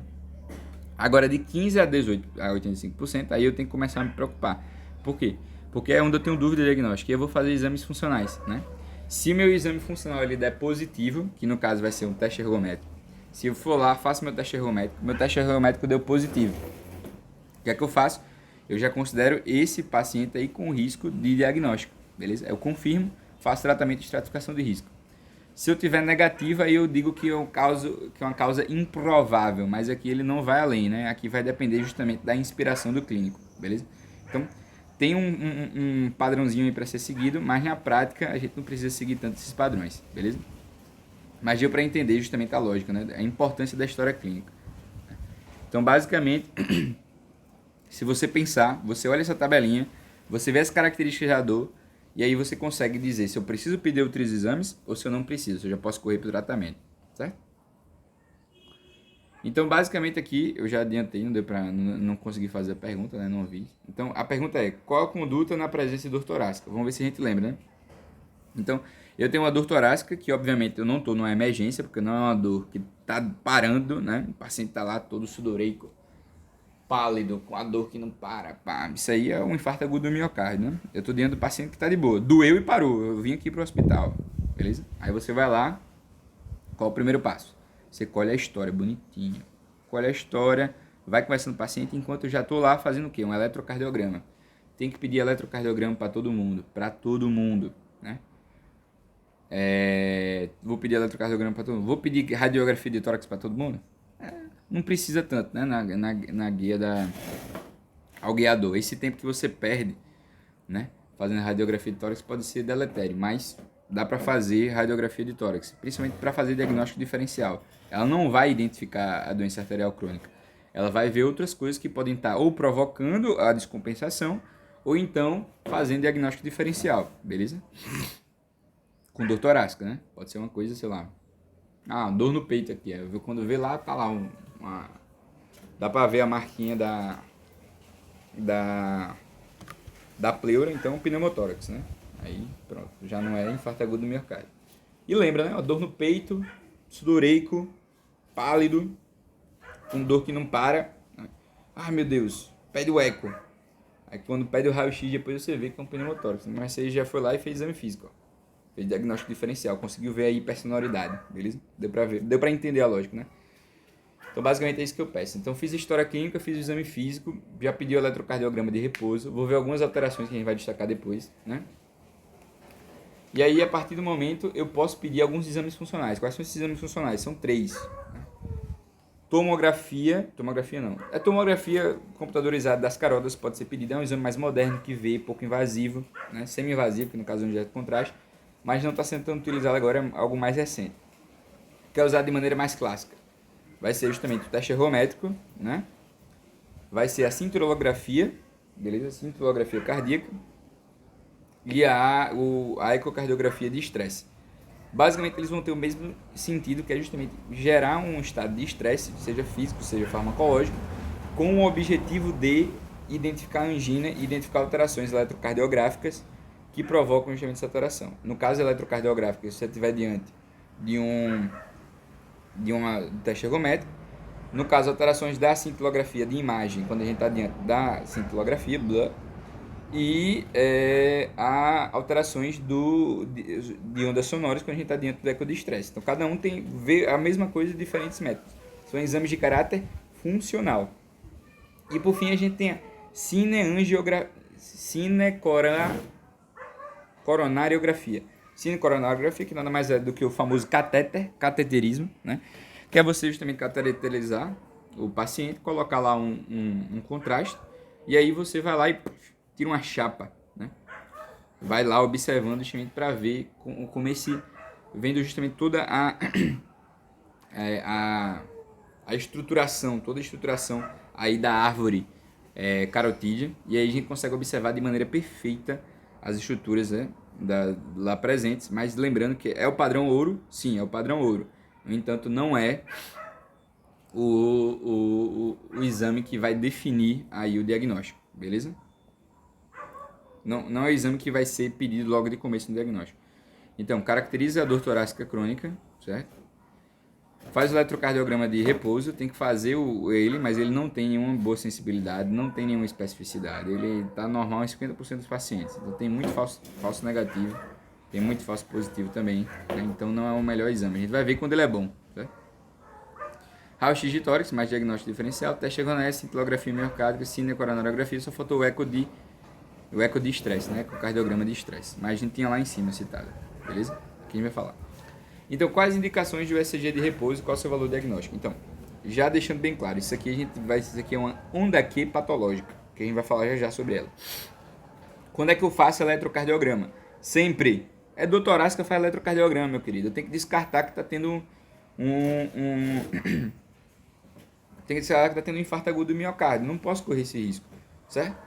Agora, de 15 a 18 a 85%, aí eu tenho que começar a me preocupar. Por quê? Porque é onde eu tenho dúvida diagnóstica e eu vou fazer exames funcionais, né? Se meu exame funcional ele der positivo, que no caso vai ser um teste ergométrico, se eu for lá, faço meu teste ergométrico deu positivo. O que é que eu faço? Eu já considero esse paciente aí com risco de diagnóstico, beleza? Eu confirmo, faço tratamento de estratificação de risco. Se eu tiver negativo, aí eu digo que é uma causa improvável, mas aqui ele não vai além, né? Aqui vai depender justamente da inspiração do clínico, beleza? Então, tem um padrãozinho aí para ser seguido, mas na prática a gente não precisa seguir tanto esses padrões, beleza? Mas deu para entender justamente a lógica, né? A importância da história clínica. Então, basicamente, se você pensar, você olha essa tabelinha, você vê as características da dor, e aí você consegue dizer se eu preciso pedir outros exames ou se eu não preciso, se eu já posso correr para o tratamento, certo? Então, basicamente aqui, eu já adiantei, não deu para não conseguir fazer a pergunta, né? Não vi. Então, a pergunta é, qual a conduta na presença de dor torácica? Vamos ver se a gente lembra, né? Então, eu tenho uma dor torácica que, obviamente, eu não estou numa emergência, porque não é uma dor que está parando, né? O paciente está lá todo sudoreico, pálido, com a dor que não para. Pá. Isso aí é um infarto agudo do miocárdio, né? Eu estou diante do paciente que está de boa. Doeu e parou. Eu vim aqui para o hospital, beleza? Aí você vai lá, qual é o primeiro passo? Você colhe a história bonitinho. Colhe a história, vai conversando com o paciente, enquanto eu já estou lá fazendo o quê? Um eletrocardiograma. Tem que pedir eletrocardiograma para todo mundo, né? Vou pedir eletrocardiograma para todo mundo. Vou pedir radiografia de tórax para todo mundo? Não precisa tanto, né? Na guia da ao guiador. Esse tempo que você perde, né, fazendo radiografia de tórax pode ser deletério, mas dá para fazer radiografia de tórax, principalmente para fazer diagnóstico diferencial. Ela não vai identificar a doença arterial crônica. Ela vai ver outras coisas que podem estar ou provocando a descompensação ou então fazendo diagnóstico diferencial, beleza? Com dor torácica, né? Pode ser uma coisa, sei lá. Ah, dor no peito aqui. Quando vê lá, tá lá dá pra ver a marquinha da pleura, então pneumotórax, né? Aí, pronto, já não é infarto agudo do miocárdio. E lembra, né? Dor no peito, sudoreico, pálido, com dor que não para. Ai, meu Deus, pede o eco. Aí quando pede o raio-x, depois você vê que é um pneumotórax. Mas você já foi lá e fez exame físico, ó. Fez diagnóstico diferencial, conseguiu ver aí hipersonoridade, beleza? Deu pra ver, deu pra entender a lógica, né? Então, basicamente é isso que eu peço. Então, fiz a história clínica, fiz o exame físico, já pedi o eletrocardiograma de repouso, vou ver algumas alterações que a gente vai destacar depois, né? E aí, a partir do momento, eu posso pedir alguns exames funcionais. Quais são esses exames funcionais? São 3. Né? Tomografia não. A tomografia computadorizada das carotas pode ser pedida, é um exame mais moderno que vê, pouco invasivo, né? Semi-invasivo, que no caso é um injeto de contraste, mas não está sendo tanto utilizado agora, é algo mais recente, que é usado de maneira mais clássica. Vai ser justamente o teste ergométrico, né? Vai ser a cinturografia, beleza? Cinturografia cardíaca e a ecocardiografia de estresse. Basicamente, eles vão ter o mesmo sentido, que é justamente gerar um estado de estresse, seja físico, seja farmacológico, com o objetivo de identificar a angina e identificar alterações eletrocardiográficas que provocam justamente essa alteração. No caso eletrocardiográfico, se você estiver diante de um teste ergométrico, no caso alterações da cintilografia de imagem, quando a gente está diante da cintilografia, e alterações de ondas sonoras quando a gente está diante do eco de estresse. Então cada um vê a mesma coisa de diferentes métodos. São exames de caráter funcional. E por fim a gente tem a cinecoronariografia. Cinecoronariografia, que nada mais é do que o famoso cateterismo, né? Que é você justamente cateterizar o paciente, colocar lá um contraste, e aí você vai lá e tira uma chapa, né? Vai lá observando justamente para ver como vendo justamente toda a estruturação, toda a estruturação aí da árvore carotídea, e aí a gente consegue observar de maneira perfeita as estruturas, né, lá presentes, mas lembrando que é o padrão ouro, sim, é o padrão ouro. No entanto, não é o exame que vai definir aí o diagnóstico, beleza? Não é o exame que vai ser pedido logo de começo no diagnóstico. Então, caracteriza a dor torácica crônica, certo? Faz o eletrocardiograma de repouso, tem que fazer ele, mas ele não tem nenhuma boa sensibilidade, não tem nenhuma especificidade. Ele está normal em 50% dos pacientes. Então tem muito falso negativo, tem muito falso positivo também, né? Então não é o melhor exame. A gente vai ver quando ele é bom, certo? Raio-X de tórax, mais diagnóstico diferencial, teste ergonese, cintilografia miocárdica, cinecoronariografia, só faltou o eco de estresse, né? Com o cardiograma de estresse. Mas a gente tinha lá em cima citado, beleza? Aqui a gente vai falar. Então, quais indicações do ECG de repouso e qual é o seu valor diagnóstico? Então, já deixando bem claro, isso aqui é uma onda Q patológica, que a gente vai falar já sobre ela. Quando é que eu faço eletrocardiograma? Sempre. É dor torácica faz eletrocardiograma, meu querido. Eu tenho que descartar que está tendo tem que descartar que está tendo um infarto agudo do miocárdio. Não posso correr esse risco, certo?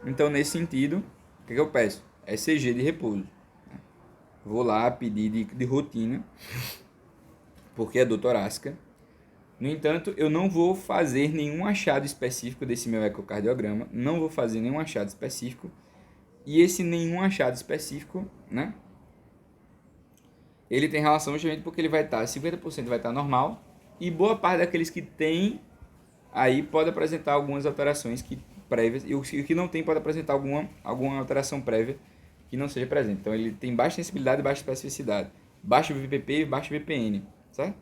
Então, nesse sentido, o que eu peço? ECG de repouso. Vou lá pedir de rotina, porque é dor torácica. No entanto, eu não vou fazer nenhum achado específico desse meu ecocardiograma, não vou fazer nenhum achado específico, e esse nenhum achado específico, né? Ele tem relação justamente porque ele vai estar, 50% vai estar normal, e boa parte daqueles que tem, aí pode apresentar algumas alterações prévias, e o que não tem pode apresentar alguma alteração prévia que não seja presente. Então ele tem baixa sensibilidade e baixa especificidade, baixo VPP e baixo VPN, certo?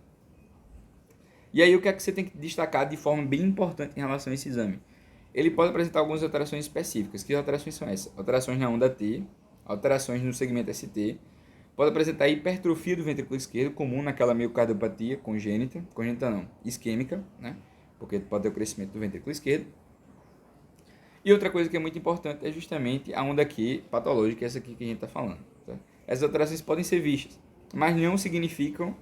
E aí o que é que você tem que destacar de forma bem importante em relação a esse exame? Ele pode apresentar algumas alterações específicas. Que alterações são essas? Alterações na onda T, alterações no segmento ST, pode apresentar hipertrofia do ventrículo esquerdo, comum naquela miocardiopatia congênita não, isquêmica, né? Porque pode ter o crescimento do ventrículo esquerdo. E outra coisa que é muito importante é justamente a onda Q patológica, essa aqui que a gente está falando. Tá? Essas alterações podem ser vistas, mas não significam,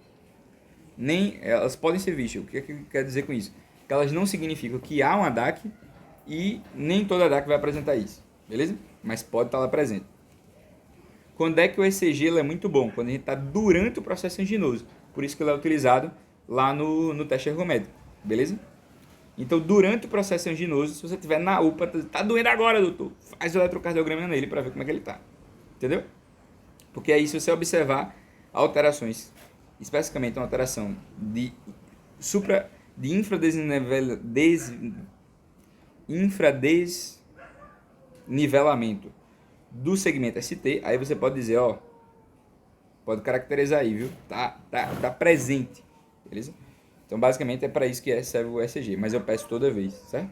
nem elas podem ser vistas. O que é que quer dizer com isso? Que elas não significam que há uma DAC e nem toda DAC vai apresentar isso, beleza? Mas pode estar lá presente. Quando é que o ECG ele é muito bom? Quando a gente está durante o processo anginoso. Por isso que ele é utilizado lá no teste ergométrico, beleza? Então, durante o processo anginoso, se você estiver na UPA, tá doendo agora, doutor, faz o eletrocardiograma nele para ver como é que ele tá. Entendeu? Porque aí, se você observar alterações, especificamente uma alteração de infradesnivelamento do segmento ST, aí você pode dizer, ó, pode caracterizar aí, viu? Tá presente, beleza? Então, basicamente, é para isso que serve o ECG, mas eu peço toda vez, certo?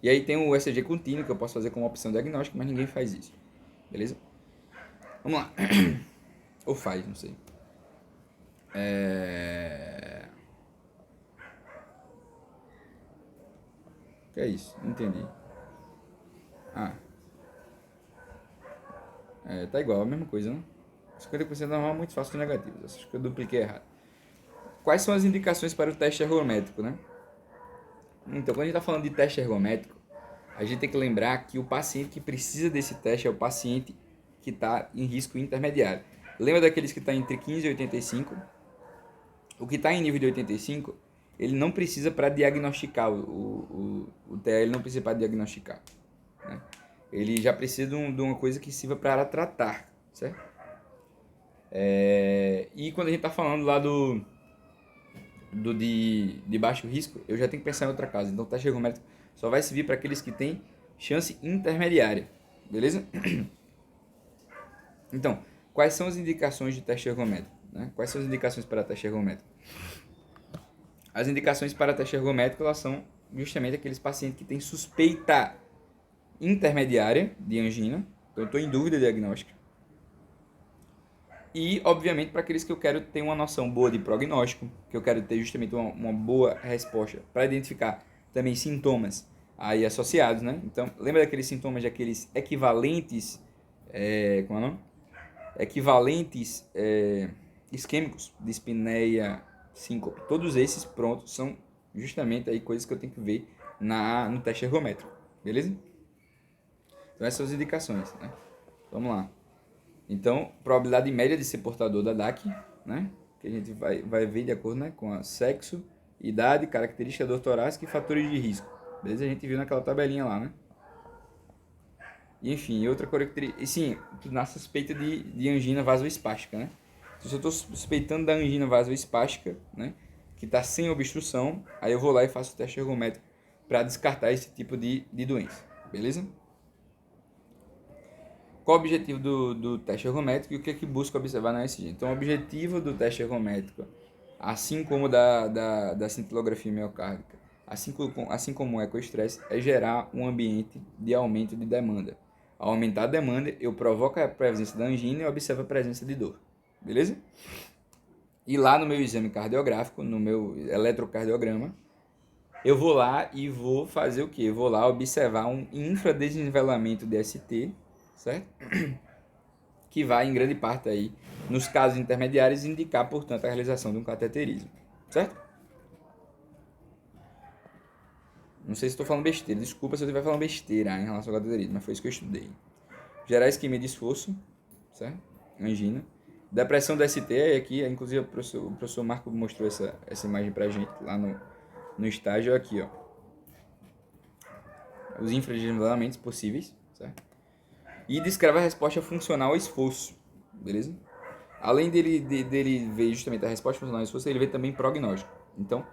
E aí tem o ECG contínuo, que eu posso fazer como opção diagnóstica, mas ninguém faz isso, beleza? Vamos lá. Ou faz, não sei. O que é isso? Não entendi. Tá igual, a mesma coisa, né? 50% normal é muito fácil de negativos. Acho que eu dupliquei errado. Quais são as indicações para o teste ergométrico, né? Então, quando a gente está falando de teste ergométrico, a gente tem que lembrar que o paciente que precisa desse teste é o paciente que está em risco intermediário. Lembra daqueles que estão entre 15 e 85? O que está em nível de 85, ele não precisa para diagnosticar, o TA ele não precisa para diagnosticar. Né? Ele já precisa de uma coisa que sirva para tratar, certo? E quando a gente está falando lá de baixo risco, eu já tenho que pensar em outra casa. Então, o teste ergométrico só vai servir para aqueles que têm chance intermediária, beleza? Então, quais são as indicações de teste ergométrico? Né? Quais são as indicações para teste ergométrico? As indicações para teste ergométrico elas são justamente aqueles pacientes que têm suspeita intermediária de angina, então eu estou em dúvida diagnóstica. E, obviamente, para aqueles que eu quero ter uma noção boa de prognóstico, que eu quero ter justamente uma boa resposta para identificar também sintomas aí associados, né? Então, lembra daqueles sintomas, daqueles equivalentes, como é o nome? Equivalentes isquêmicos, dispneia, síncope. Todos esses, prontos, são justamente aí coisas que eu tenho que ver no teste ergométrico, beleza? Então, essas são as indicações, né? Vamos lá. Então, probabilidade média de ser portador da DAC, né? Que a gente vai ver de acordo, né, com a sexo, idade, característica do torácica e fatores de risco. Beleza? A gente viu naquela tabelinha lá, né? E, enfim, outra característica... Sim, na suspeita de angina vasoespástica, né? Se eu estou suspeitando da angina vasoespástica, né, que está sem obstrução, aí eu vou lá e faço o teste ergométrico para descartar esse tipo de doença. Beleza? Qual o objetivo do teste ergométrico e o que é que busca observar na ECG? Então, o objetivo do teste ergométrico, assim como da cintilografia miocárdica, assim como o ecoestresse, é gerar um ambiente de aumento de demanda. Ao aumentar a demanda, eu provoco a presença da angina e observo a presença de dor. Beleza? E lá no meu exame cardiográfico, no meu eletrocardiograma, eu vou lá e vou fazer o quê? Eu vou lá observar um infradesnivelamento de ST, certo? Que vai, em grande parte, aí, nos casos intermediários, indicar, portanto, a realização de um cateterismo, certo? Não sei se estou falando besteira, desculpa se eu estiver falando besteira em relação ao cateterismo, mas foi isso que eu estudei. Gerar isquemia de esforço, certo? Angina. Depressão do ST, aqui, inclusive o professor Marco mostrou essa imagem pra gente lá no estágio, aqui, ó. Os infradesnivelamentos possíveis, certo? E descreve a resposta funcional ao esforço, beleza? Além dele ver justamente a resposta funcional ao esforço, ele vê também prognóstico. Então,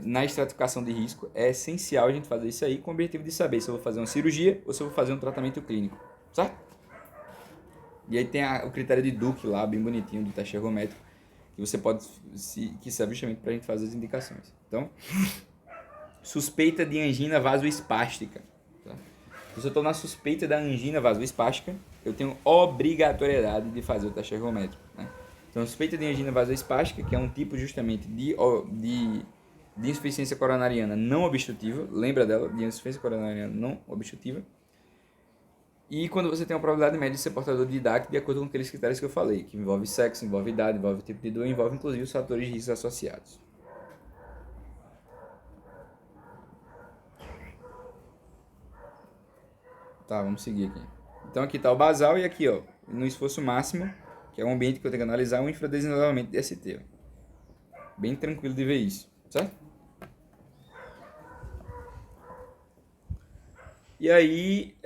na estratificação de risco, é essencial a gente fazer isso aí com o objetivo de saber se eu vou fazer uma cirurgia ou se eu vou fazer um tratamento clínico, certo? E aí tem o critério de Duke lá, bem bonitinho, do teste ergométrico, que você pode, que serve justamente para a gente fazer as indicações. Então, suspeita de angina vasoespástica. Tá? Se eu estou na suspeita da angina vasoespástica, eu tenho obrigatoriedade de fazer o teste ergométrico. Né? Então, suspeita de angina vasoespástica, que é um tipo justamente de de insuficiência coronariana não obstrutiva, lembra dela, de insuficiência coronariana não obstrutiva. E quando você tem uma probabilidade média de ser portador de DAC, de acordo com aqueles critérios que eu falei, que envolve sexo, envolve idade, envolve tipo de dor, envolve inclusive os fatores de risco associados. Tá, vamos seguir aqui. Então aqui está o basal e aqui, ó, no esforço máximo, que é o ambiente que eu tenho que analisar, o infradesinelamento de ST. Ó. Bem tranquilo de ver isso, certo? E aí,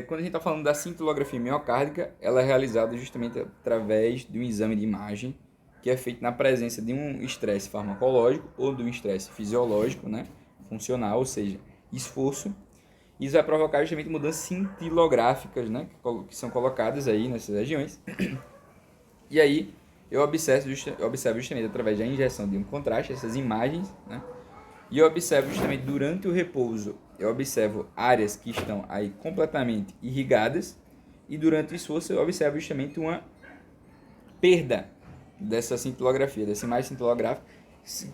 quando a gente está falando da cintilografia miocárdica, ela é realizada justamente através de um exame de imagem que é feito na presença de um estresse farmacológico ou de um estresse fisiológico, né, funcional, ou seja, esforço. Isso vai provocar justamente mudanças cintilográficas, né, que são colocadas aí nessas regiões. E aí, eu observo justamente através da injeção de um contraste, essas imagens, né, e eu observo justamente durante o repouso, eu observo áreas que estão aí completamente irrigadas, e durante o esforço eu observo justamente uma perda dessa cintilografia, dessa imagem cintilográfica,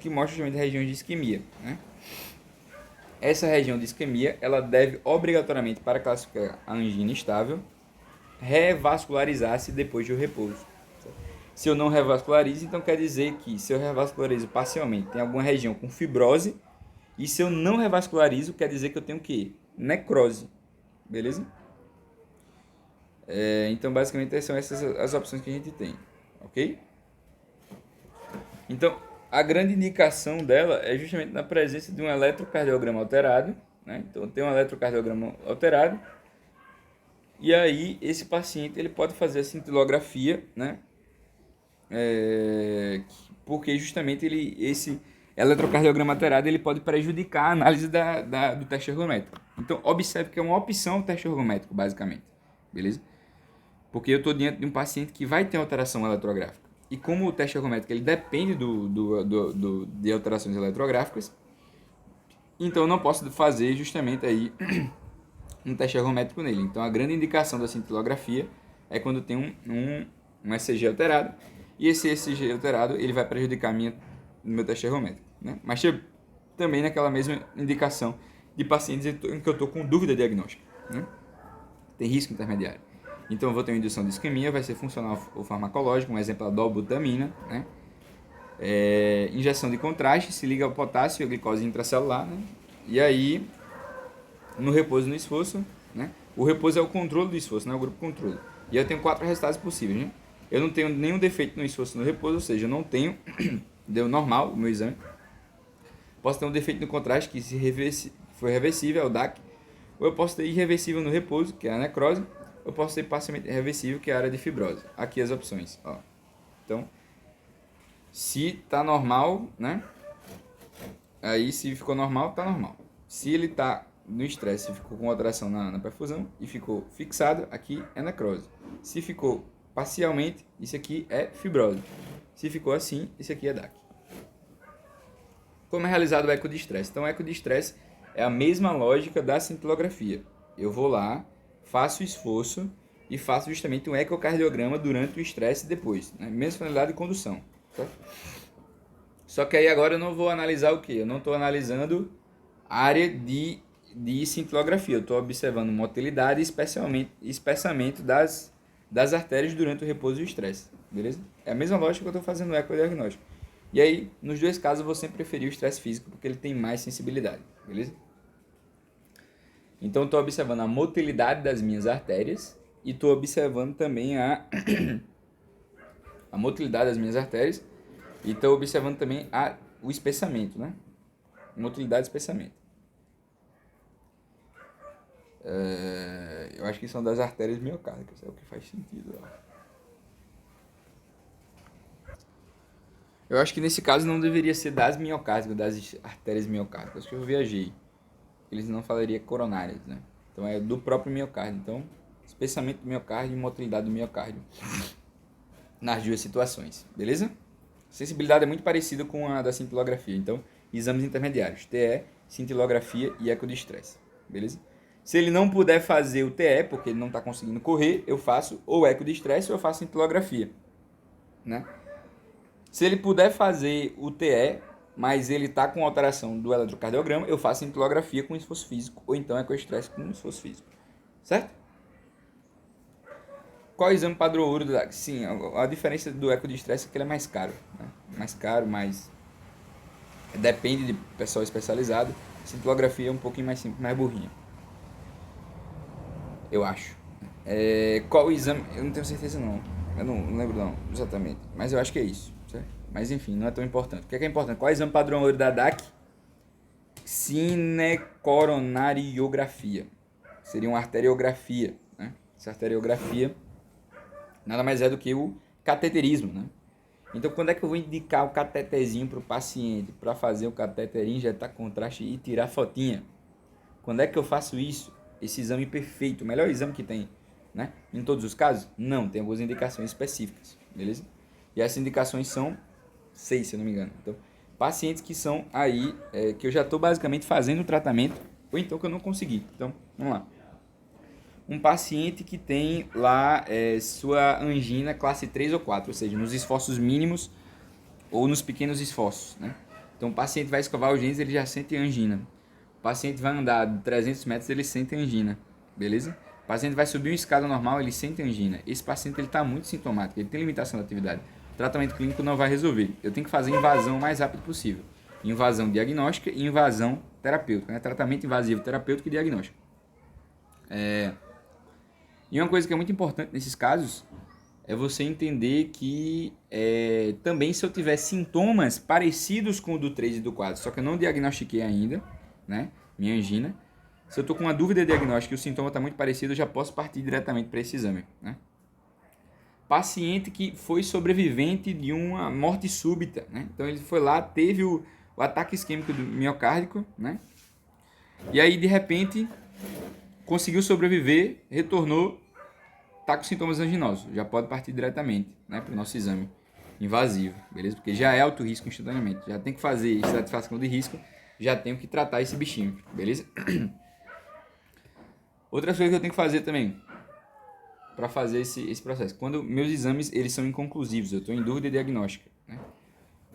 que mostra justamente regiões de isquemia, né? Essa região de isquemia, ela deve obrigatoriamente, para classificar a angina estável, revascularizar-se depois do repouso. Se eu não revascularizo, então quer dizer que se eu revascularizo parcialmente, tem alguma região com fibrose, e se eu não revascularizo, quer dizer que eu tenho o quê? Necrose. Beleza? Então, basicamente, são essas as opções que a gente tem. Ok? Então, a grande indicação dela é justamente na presença de um eletrocardiograma alterado. Né? Então, tem um eletrocardiograma alterado. E aí, esse paciente ele pode fazer a cintilografia, né? Porque justamente esse eletrocardiograma alterado ele pode prejudicar a análise do teste ergométrico. Então, observe que é uma opção o teste ergométrico, basicamente. Beleza? Porque eu estou diante de um paciente que vai ter alteração eletrográfica. E como o teste ergométrico ele depende de alterações eletrográficas, então eu não posso fazer justamente aí um teste ergométrico nele. Então, a grande indicação da cintilografia é quando tem um ECG alterado, e esse ECG alterado ele vai prejudicar no meu teste ergométrico. Né? Mas também naquela mesma indicação de pacientes em que eu estou com dúvida diagnóstica. Né? Tem risco intermediário. Então eu vou ter uma indução de isquemia, vai ser funcional ou farmacológico, um exemplo é a dobutamina. Né? Injeção de contraste, se liga ao potássio e a glicose intracelular. Né? E aí, no repouso e no esforço, né? O repouso é o controle do esforço, né? O grupo controle. E eu tenho 4 resultados possíveis. Né? Eu não tenho nenhum defeito no esforço no repouso, ou seja, eu não tenho, deu normal o meu exame. Posso ter um defeito no contraste, que se foi reversível, é o DAC. Ou eu posso ter irreversível no repouso, que é a necrose. Ou eu posso ter parcialmente reversível, que é a área de fibrose. Aqui as opções. Ó. Então, se tá normal, né? Aí se ficou normal, tá normal. Se ele tá no estresse, ficou com alteração na perfusão e ficou fixado, aqui é necrose. Se ficou parcialmente, isso aqui é fibrose. Se ficou assim, isso aqui é DAC. Como é realizado o eco de estresse? Então, o eco de estresse é a mesma lógica da cintilografia. Eu vou lá, faço o esforço e faço justamente um ecocardiograma durante o estresse e depois. Né? Mesma finalidade de condução. Certo? Só que aí agora eu não vou analisar o que? Eu não estou analisando a área de cintilografia. Eu estou observando motilidade e espessamento das artérias durante o repouso e o estresse. Beleza? É a mesma lógica que eu estou fazendo no ecodiagnóstico. E aí, nos dois casos, eu vou sempre preferir o estresse físico porque ele tem mais sensibilidade. Beleza? Então, estou observando a motilidade das minhas artérias e estou observando também a motilidade das minhas artérias e estou observando também o espessamento, né? Motilidade e espessamento. Eu acho que são das artérias miocárdicas, é o que faz sentido. Ó. Eu acho que nesse caso não deveria ser das miocárdicas, das artérias miocárdicas, acho que eu viajei. Eles não falariam coronárias, né? Então é do próprio miocárdio. Então, espessamento do miocárdio e motilidade do miocárdio nas duas situações, beleza? Sensibilidade é muito parecida com a da cintilografia. Então, exames intermediários, TE, cintilografia e eco de estresse, beleza? Se ele não puder fazer o TE, porque ele não está conseguindo correr, eu faço ou eco de estresse ou eu faço cintilografia, né? Se ele puder fazer o TE, mas ele está com alteração do eletrocardiograma, eu faço cintilografia com esforço físico, ou então ecoestresse com esforço físico. Certo? Qual é o exame padrão ouro do DAC? Sim, a diferença do eco de estresse é que ele é mais caro. Né? Mais caro, mais... Depende de pessoal especializado. Cintilografia é um pouquinho mais simples, mais burrinha. Eu acho. Qual o exame? Eu não tenho certeza não. Eu não lembro não, exatamente. Mas eu acho que é isso. Certo? Mas enfim, não é tão importante. O que é importante? Qual é o exame padrão ouro da DAC? Cinecoronariografia. Seria uma arteriografia. Né? Essa arteriografia nada mais é do que o cateterismo, né? Então, quando é que eu vou indicar o catetezinho para o paciente para fazer o cateter, injetar contraste e tirar fotinha? Quando é que eu faço isso? Esse exame perfeito, o melhor exame que tem, né? Em todos os casos? Não, tem algumas indicações específicas, beleza? E essas indicações são 6, se eu não me engano. Então, pacientes que são aí, que eu já estou basicamente fazendo o tratamento, ou então que eu não consegui. Então, vamos lá. Um paciente que tem lá sua angina classe 3 ou 4, ou seja, nos esforços mínimos ou nos pequenos esforços, né? Então, o paciente vai escovar os dentes, ele já sente angina. O paciente vai andar 300 metros, ele sente angina, beleza? O paciente vai subir uma escada normal, ele sente angina. Esse paciente está muito sintomático, ele tem limitação da atividade. O tratamento clínico não vai resolver. Eu tenho que fazer invasão o mais rápido possível. Invasão diagnóstica e invasão terapêutica, né? Tratamento invasivo terapêutico e diagnóstico. E uma coisa que é muito importante nesses casos é você entender que também se eu tiver sintomas parecidos com o do 3 e do 4, só que eu não diagnostiquei ainda, né, minha angina, se eu estou com uma dúvida diagnóstica e o sintoma está muito parecido, eu já posso partir diretamente para esse exame. Né? Paciente que foi sobrevivente de uma morte súbita, né? Então ele foi lá, teve o ataque isquêmico do miocárdico, né? E aí de repente conseguiu sobreviver, retornou, tá com sintomas anginosos, já pode partir diretamente, né, para o nosso exame invasivo, beleza? Porque já é alto risco instantaneamente, já tem que fazer estratificação de risco, já tenho que tratar esse bichinho, beleza? Outra coisa que eu tenho que fazer também, para fazer esse processo, quando meus exames eles são inconclusivos, eu estou em dúvida diagnóstica, né?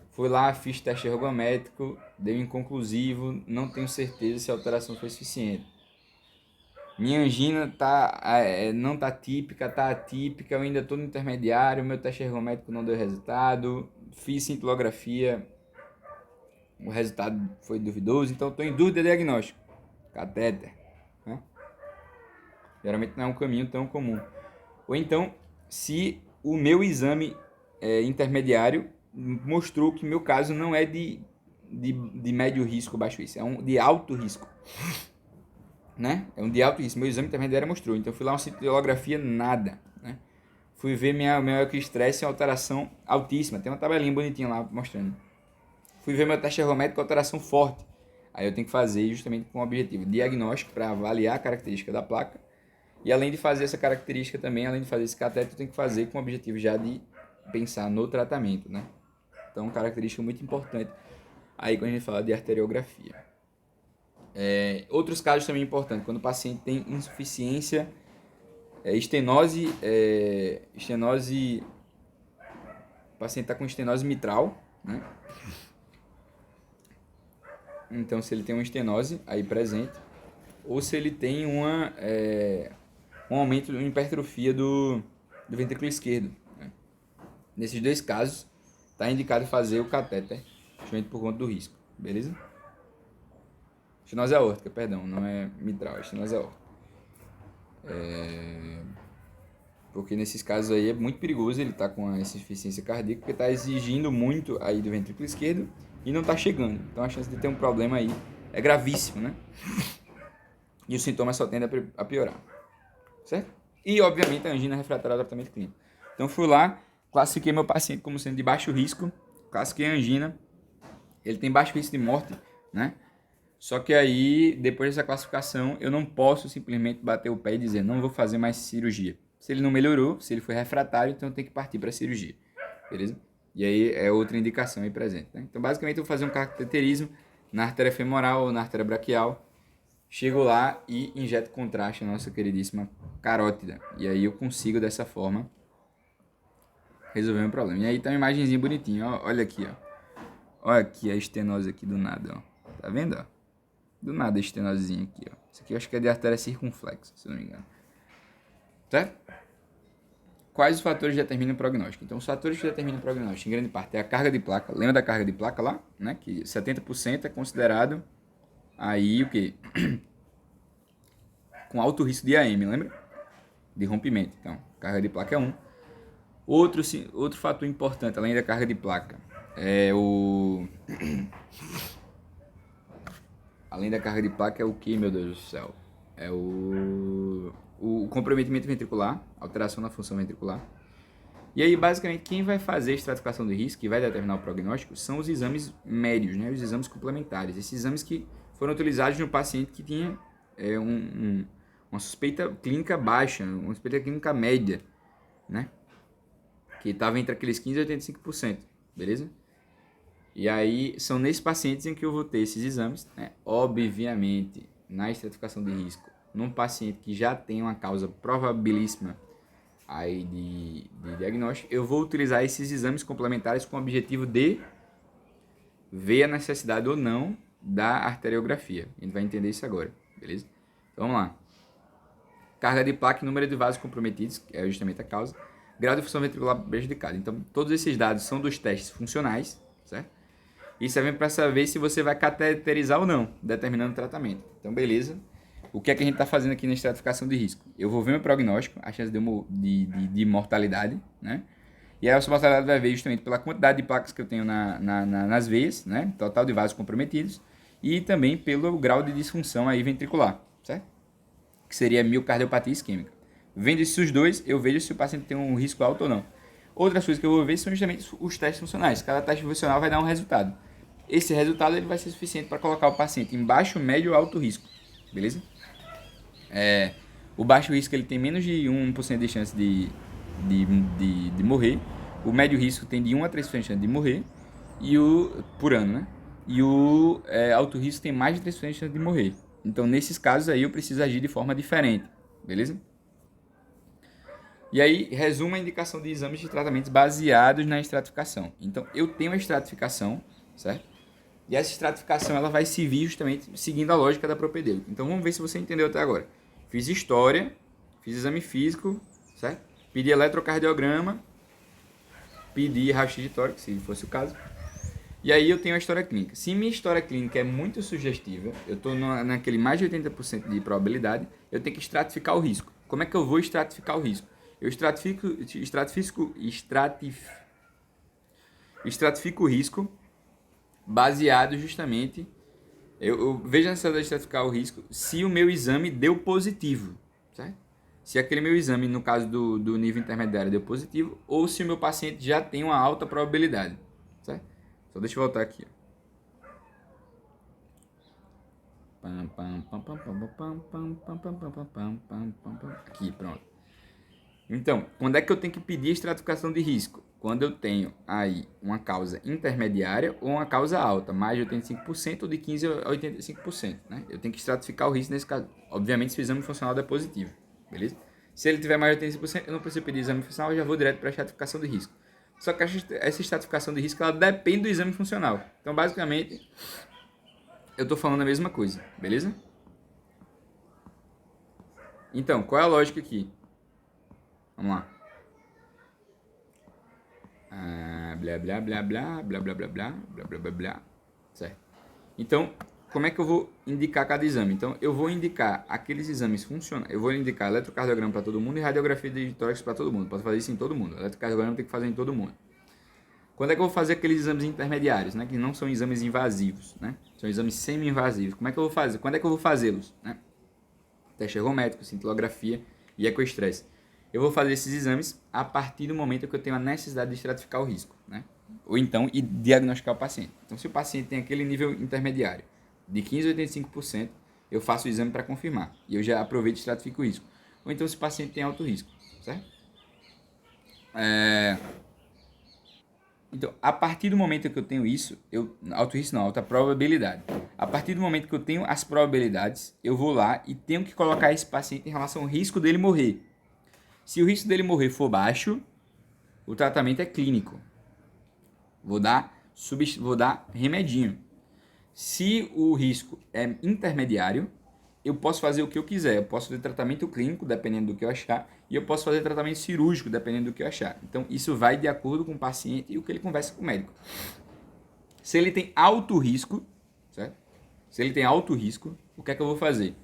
Fui lá, fiz teste ergométrico, deu inconclusivo, não tenho certeza se a alteração foi suficiente. Minha angina não tá típica, tá atípica, eu ainda estou no intermediário, meu teste ergométrico não deu resultado, fiz cintilografia, o resultado foi duvidoso, então estou em dúvida diagnóstico. Catéter. Né? Geralmente não é um caminho tão comum. Ou então, se o meu exame intermediário mostrou que meu caso não é de médio risco, baixo risco, é um de alto risco. Né? É um de alto risco. Meu exame intermediário mostrou. Então, eu fui lá uma cintilografia, nada. Né? Fui ver meu ecoestresse em alteração altíssima. Tem uma tabelinha bonitinha lá mostrando. Fui ver meu teste ergométrico, alteração forte. Aí eu tenho que fazer justamente com o objetivo diagnóstico para avaliar a característica da placa. E além de fazer essa característica também, além de fazer esse cateter, eu tenho que fazer com o objetivo já de pensar no tratamento. Né? Então, característica muito importante aí quando a gente fala de arteriografia. Outros casos também importantes, quando o paciente tem insuficiência, estenose, o paciente está com estenose mitral, né? Então, se ele tem uma estenose aí presente, ou se ele tem um aumento, uma hipertrofia do ventrículo esquerdo. Né? Nesses dois casos, está indicado fazer o catéter, justamente por conta do risco, beleza? Estenose aórtica, perdão, não é mitral, é estenose aórtica. Porque nesses casos aí é muito perigoso ele estar com essa insuficiência cardíaca, porque está exigindo muito aí do ventrículo esquerdo e não está chegando. Então a chance de ter um problema aí é gravíssimo, né? E os sintomas só tendem a piorar, certo? E obviamente a angina refratária ao tratamento clínico. Então fui lá, classifiquei meu paciente como sendo de baixo risco, classifiquei a angina, ele tem baixo risco de morte, né? Só que aí, depois dessa classificação, eu não posso simplesmente bater o pé e dizer, não vou fazer mais cirurgia. Se ele não melhorou, se ele foi refratário, então eu tenho que partir para a cirurgia, beleza? E aí é outra indicação aí presente, né? Então, basicamente, eu vou fazer um cateterismo na artéria femoral ou na artéria braquial, chego lá e injeto contraste na nossa queridíssima carótida. E aí eu consigo, dessa forma, resolver o meu problema. E aí tá uma imagenzinha bonitinha, ó, olha aqui, ó. Olha aqui a estenose aqui do nada, ó. Tá vendo, ó? Do nada a estenosezinha aqui, ó. Isso aqui eu acho que é de artéria circunflexa, se eu não me engano. Certo? Quais os fatores que determinam o prognóstico? Então, os fatores que determinam o prognóstico, em grande parte, é a carga de placa. Lembra da carga de placa lá? Né? Que 70% é considerado aí o quê? Com alto risco de AM, lembra? De rompimento. Então, carga de placa é um. Outro fator importante, além da carga de placa, é o... Além da carga de placa é o que, meu Deus do céu? É o comprometimento ventricular, alteração na função ventricular. E aí, basicamente, quem vai fazer a estratificação de risco, que vai determinar o prognóstico, são os exames médios, né? Os exames complementares. Esses exames que foram utilizados no paciente que tinha uma suspeita clínica baixa, uma suspeita clínica média, né? Que estava entre aqueles 15% e 85%, beleza? E aí, são nesses pacientes em que eu vou ter esses exames, né? Obviamente, na estratificação de risco, num paciente que já tem uma causa probabilíssima aí de diagnóstico, eu vou utilizar esses exames complementares com o objetivo de ver a necessidade ou não da arteriografia. A gente vai entender isso agora, beleza? Então, vamos lá. Carga de placa e número de vasos comprometidos, que é justamente a causa. Grau de função ventricular prejudicada. Então, todos esses dados são dos testes funcionais, certo? E servem para saber se você vai cateterizar ou não, determinando o tratamento. Então, beleza. O que é que a gente está fazendo aqui na estratificação de risco? Eu vou ver meu prognóstico, a chance de mortalidade, né? E essa mortalidade vai ver justamente pela quantidade de placas que eu tenho nas veias, né? Total de vasos comprometidos. E também pelo grau de disfunção aí ventricular, certo? Que seria miocardiopatia isquêmica. Vendo esses dois, eu vejo se o paciente tem um risco alto ou não. Outras coisas que eu vou ver são justamente os testes funcionais. Cada teste funcional vai dar um resultado. Esse resultado ele vai ser suficiente para colocar o paciente em baixo, médio ou alto risco. Beleza? O baixo risco ele tem menos de 1% de chance de morrer. O médio risco tem de 1 a 3% de chance de morrer. Por ano, né? E o alto risco tem mais de 3% de chance de morrer. Então, nesses casos aí, eu preciso agir de forma diferente. Beleza? E aí, resumo a indicação de exames de tratamentos baseados na estratificação. Então, eu tenho a estratificação, certo? E essa estratificação ela vai servir justamente seguindo a lógica da propedêutica. Então, vamos ver se você entendeu até agora. Fiz história, fiz exame físico, certo? Pedi eletrocardiograma, pedi raio-x de tórax, se fosse o caso. E aí eu tenho a história clínica. Se minha história clínica é muito sugestiva, eu estou naquele mais de 80% de probabilidade, eu tenho que estratificar o risco. Como é que eu vou estratificar o risco? Eu estratifico o risco baseado justamente... Eu vejo a necessidade de estratificar o risco se o meu exame deu positivo, certo? Se aquele meu exame, no caso do nível intermediário, deu positivo, ou se o meu paciente já tem uma alta probabilidade, certo? Só deixa eu voltar aqui. Aqui, pronto. Então, quando é que eu tenho que pedir a estratificação de risco? Quando eu tenho aí uma causa intermediária ou uma causa alta, mais de 85% ou de 15% a 85%, né? Eu tenho que estratificar o risco nesse caso. Obviamente, se o exame funcional der positivo, beleza? Se ele tiver mais de 85%, eu não preciso pedir exame funcional, eu já vou direto para a estratificação de risco. Só que essa estratificação de risco, ela depende do exame funcional. Então, basicamente, eu estou falando a mesma coisa, beleza? Então, qual é a lógica aqui? Vamos lá. Blá, blá, blá, blá, blá, blá, blá, blá, blá, blá, blá, blá. Certo. Então, como é que eu vou indicar cada exame? Então, eu vou indicar aqueles exames funcionais. Eu vou indicar eletrocardiograma para todo mundo e radiografia de tórax para todo mundo. Posso fazer isso em todo mundo. Eletrocardiograma tem que fazer em todo mundo. Quando é que eu vou fazer aqueles exames intermediários, né? Que não são exames invasivos, né? São exames semi-invasivos. Como é que eu vou fazer? Quando é que eu vou fazê-los, né? Teste ergométrico, cintilografia e ecoestresse. Eu vou fazer esses exames a partir do momento que eu tenho a necessidade de estratificar o risco, né? Ou então, e diagnosticar o paciente. Então, se o paciente tem aquele nível intermediário de 15% a 85%, eu faço o exame para confirmar. E eu já aproveito e estratifico o risco. Ou então, se o paciente tem alto risco, certo? Então, a partir do momento que eu tenho isso, alto risco não, alta probabilidade. A partir do momento que eu tenho as probabilidades, eu vou lá e tenho que colocar esse paciente em relação ao risco dele morrer. Se o risco dele morrer for baixo, o tratamento é clínico. Vou dar vou dar remedinho. Se o risco é intermediário, eu posso fazer o que eu quiser. Eu posso fazer tratamento clínico, dependendo do que eu achar, e eu posso fazer tratamento cirúrgico, dependendo do que eu achar. Então, isso vai de acordo com o paciente e o que ele conversa com o médico. Se ele tem alto risco, certo? Se ele tem alto risco, o que é que eu vou fazer?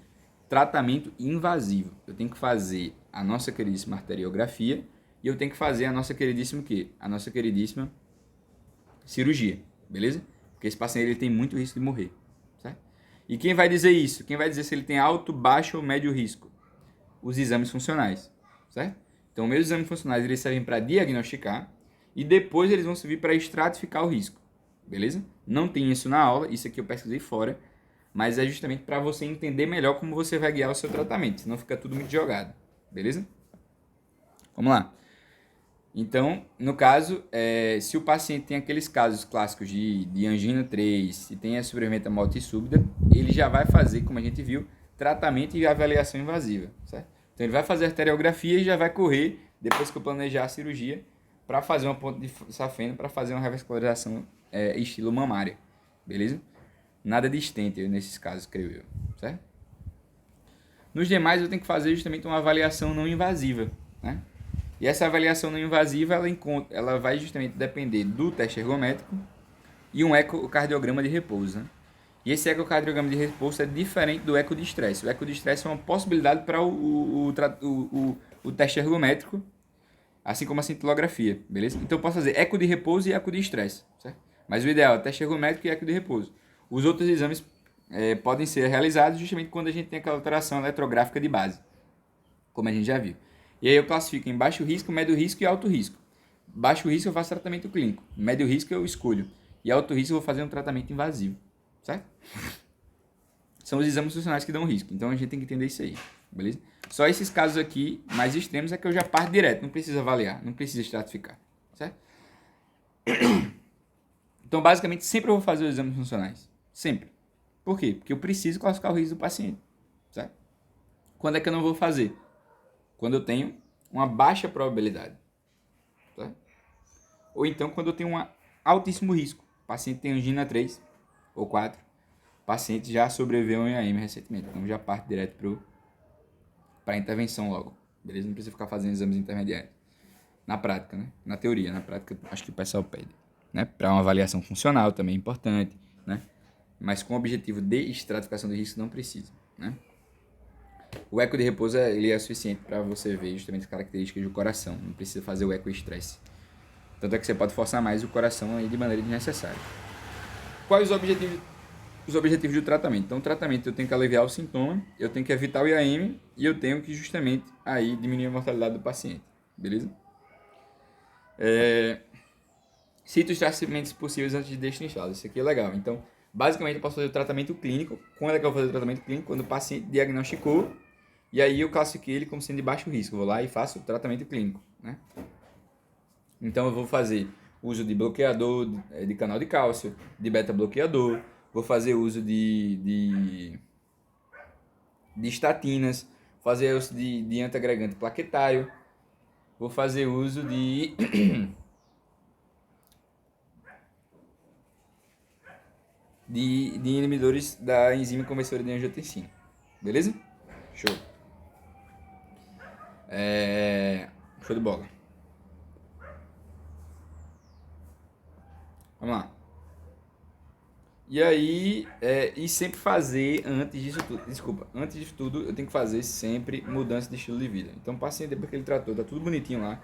Tratamento invasivo. Eu tenho que fazer a nossa queridíssima arteriografia e eu tenho que fazer a nossa queridíssima o quê? A nossa queridíssima cirurgia, beleza? Porque esse paciente ele tem muito risco de morrer, certo? E quem vai dizer isso? Quem vai dizer se ele tem alto, baixo ou médio risco? Os exames funcionais, certo? Então, meus exames funcionais eles servem para diagnosticar e depois eles vão servir para estratificar o risco, beleza? Não tem isso na aula, isso aqui eu pesquisei fora, mas é justamente para você entender melhor como você vai guiar o seu tratamento, senão fica tudo muito jogado, beleza? Vamos lá. Então, no caso, se o paciente tem aqueles casos clássicos de angina 3, se tem a sobrevivência à morte súbita, ele já vai fazer, como a gente viu, tratamento e avaliação invasiva, certo? Então, ele vai fazer arteriografia e já vai correr, depois que eu planejar a cirurgia, para fazer uma ponte de safena, para fazer uma revascularização estilo mamária, beleza? Nada de stent nesses casos, creio eu, certo? Nos demais, eu tenho que fazer justamente uma avaliação não invasiva, né? E essa avaliação não invasiva, ela vai justamente depender do teste ergométrico e um ecocardiograma de repouso, né? E esse ecocardiograma de repouso é diferente do eco de estresse. O eco de estresse é uma possibilidade para o teste ergométrico, assim como a cintilografia, beleza? Então eu posso fazer eco de repouso e eco de estresse, certo? Mas o ideal é teste ergométrico e eco de repouso. Os outros exames podem ser realizados justamente quando a gente tem aquela alteração eletrográfica de base, como a gente já viu. E aí eu classifico em baixo risco, médio risco e alto risco. Baixo risco eu faço tratamento clínico, médio risco eu escolho, e alto risco eu vou fazer um tratamento invasivo, certo? São os exames funcionais que dão risco, então a gente tem que entender isso aí, beleza? Só esses casos aqui mais extremos é que eu já parto direto, não precisa avaliar, não precisa estratificar, certo? Então basicamente sempre eu vou fazer os exames funcionais, sempre. Por quê? Porque eu preciso classificar o risco do paciente, certo? Quando é que eu não vou fazer? Quando eu tenho uma baixa probabilidade, tá? Ou então quando eu tenho um altíssimo risco. O paciente tem angina 3 ou 4, o paciente já sobreviveu a um IAM recentemente, então já parte direto para a intervenção logo, beleza? Não precisa ficar fazendo exames intermediários. Na prática, né? Na teoria, na prática acho que o pessoal pede, né? Para uma avaliação funcional também é importante, né? Mas com o objetivo de estratificação de risco não precisa, né? O eco de repouso ele é suficiente para você ver justamente as características do coração. Não precisa fazer o eco estresse. Tanto é que você pode forçar mais o coração aí de maneira desnecessária. Quais os objetivos do tratamento? Então, o tratamento eu tenho que aliviar o sintoma, eu tenho que evitar o IAM e eu tenho que justamente aí diminuir a mortalidade do paciente. Beleza? Cito os tratamentos possíveis antes de destrinchá-los. Isso aqui é legal. Então, basicamente eu posso fazer o tratamento clínico. Quando é que eu vou fazer o tratamento clínico? Quando o paciente diagnosticou. E aí eu classifiquei ele como sendo de baixo risco. Eu vou lá e faço o tratamento clínico, né? Então eu vou fazer uso de bloqueador de canal de cálcio, de beta-bloqueador, vou fazer uso de estatinas, fazer uso de antiagregante plaquetário, vou fazer uso de inibidores da enzima conversora de angiotensina. Beleza? Show. Show de bola. Vamos lá. E aí, e sempre fazer, antes disso tudo, eu tenho que fazer sempre mudança de estilo de vida. Então, o paciente, depois que ele tratou, tá tudo bonitinho lá,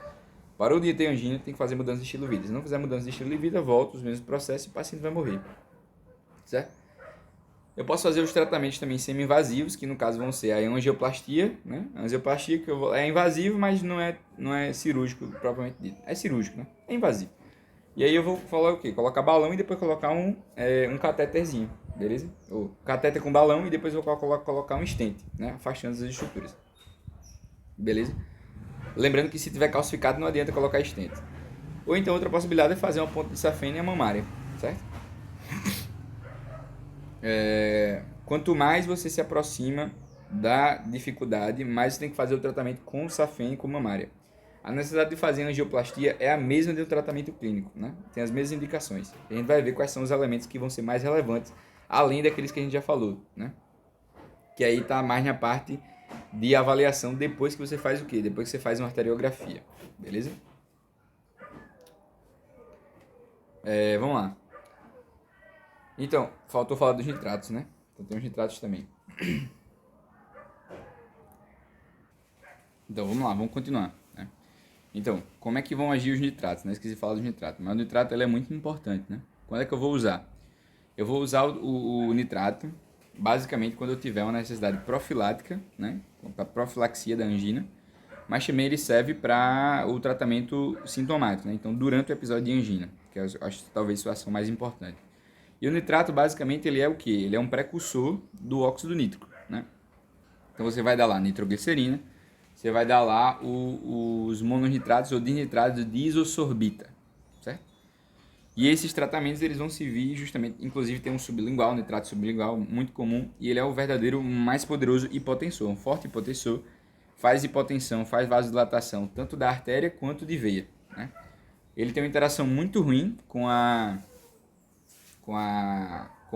parou de ter angina, tem que fazer mudança de estilo de vida. Se não fizer mudança de estilo de vida, volta os mesmos processos e o paciente vai morrer. Certo? Eu posso fazer os tratamentos também semi-invasivos, que no caso vão ser a angioplastia, né? A angioplastia que é invasivo, mas não é cirúrgico propriamente dito. É cirúrgico, né? É invasivo. E aí eu vou falar o quê? Colocar balão e depois colocar um catéterzinho, beleza? Ou catéter com balão e depois eu vou colocar um stent, né? Afastando as estruturas. Beleza? Lembrando que se tiver calcificado não adianta colocar stent. Ou então outra possibilidade é fazer uma ponte de safena mamária, certo? Quanto mais você se aproxima da dificuldade, mais você tem que fazer o tratamento com safena e com mamária. A necessidade de fazer angioplastia é a mesma do tratamento clínico, né? Tem as mesmas indicações. A gente vai ver quais são os elementos que vão ser mais relevantes, além daqueles que a gente já falou, né? Que aí tá mais na parte de avaliação depois que você faz o quê? Depois que você faz uma arteriografia, beleza? Vamos lá. Então, faltou falar dos nitratos, né? Então tem os nitratos também. Então vamos lá, vamos continuar, né? Então, como é que vão agir os nitratos, né? Esqueci de falar dos nitratos, mas o nitrato ele é muito importante, né? Quando é que eu vou usar? Eu vou usar o nitrato basicamente quando eu tiver uma necessidade profilática, né? Para profilaxia da angina, mas também ele serve para o tratamento sintomático, né? Então, durante o episódio de angina, que eu acho talvez a situação mais importante. E o nitrato, basicamente, ele é o quê? Ele é um precursor do óxido nítrico, né? Então, você vai dar lá nitroglicerina, você vai dar lá os mononitratos ou dinitratos de isosorbita, certo? E esses tratamentos eles vão servir justamente, inclusive tem um sublingual, nitrato sublingual, muito comum, e ele é o verdadeiro mais poderoso hipotensor, um forte hipotensor, faz hipotensão, faz vasodilatação, tanto da artéria quanto de veia, né? Ele tem uma interação muito ruim com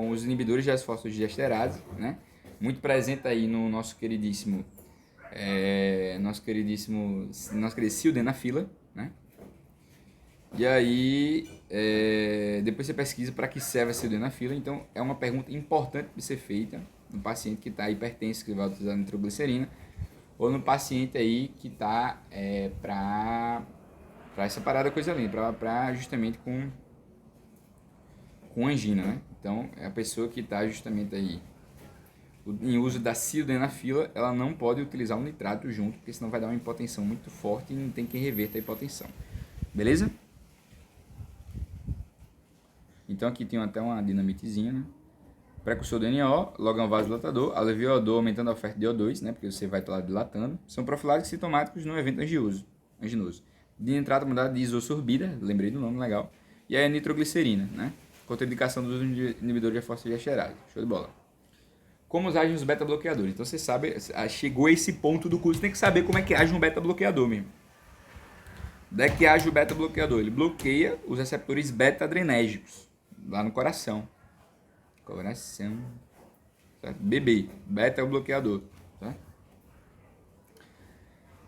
os inibidores das fosfodiesterases, né? Muito presente aí no nosso queridíssimo sildenafila, né? E aí, depois você pesquisa para que serve a sildenafila. Então, é uma pergunta importante de ser feita no paciente que está hipertenso, que vai utilizar nitroglicerina, ou no paciente aí que está para essa parada coisa linda, para justamente com angina, né? Então, é a pessoa que está justamente aí em uso da sildenafila, ela não pode utilizar o nitrato junto, porque senão vai dar uma hipotensão muito forte e não tem quem reverta a hipotensão. Beleza? Então aqui tem até uma dinamitezinha, né? Precursor do NO, logo é um vasodilatador, alivia o odor aumentando a oferta de O2, né? Porque você vai estar lá dilatando. São profiláticos sintomáticos no evento anginoso. Dinitrato mudado de isosorbida, lembrei do nome, legal. E aí a nitroglicerina, né? Contraindicação dos inibidores de fosfodiesterase. Show de bola. Como agem os beta-bloqueadores? Então você sabe, chegou a esse ponto do curso, tem que saber como é que age um beta-bloqueador mesmo. Onde é que age o beta-bloqueador? Ele bloqueia os receptores beta-adrenérgicos, lá no coração. Coração. Certo? BB, beta-bloqueador. Certo?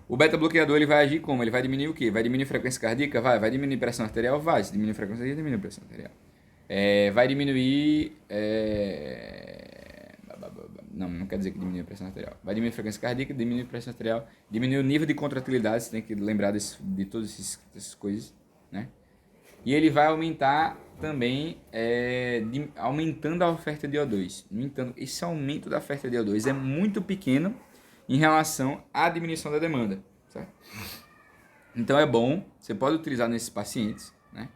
O beta-bloqueador ele vai agir como? Ele vai diminuir o quê? Vai diminuir a frequência cardíaca? Vai diminuir a pressão arterial? Vai. Se diminuir a frequência cardíaca, diminui a pressão arterial. Vai diminuir... Não quer dizer que diminui a pressão arterial. Vai diminuir a frequência cardíaca, diminui a pressão arterial, diminui o nível de contratilidade, você tem que lembrar de todas essas coisas, né? E ele vai aumentar também, aumentando a oferta de O2. No entanto, esse aumento da oferta de O2 é muito pequeno em relação à diminuição da demanda, certo? Então é bom, você pode utilizar nesses pacientes, né?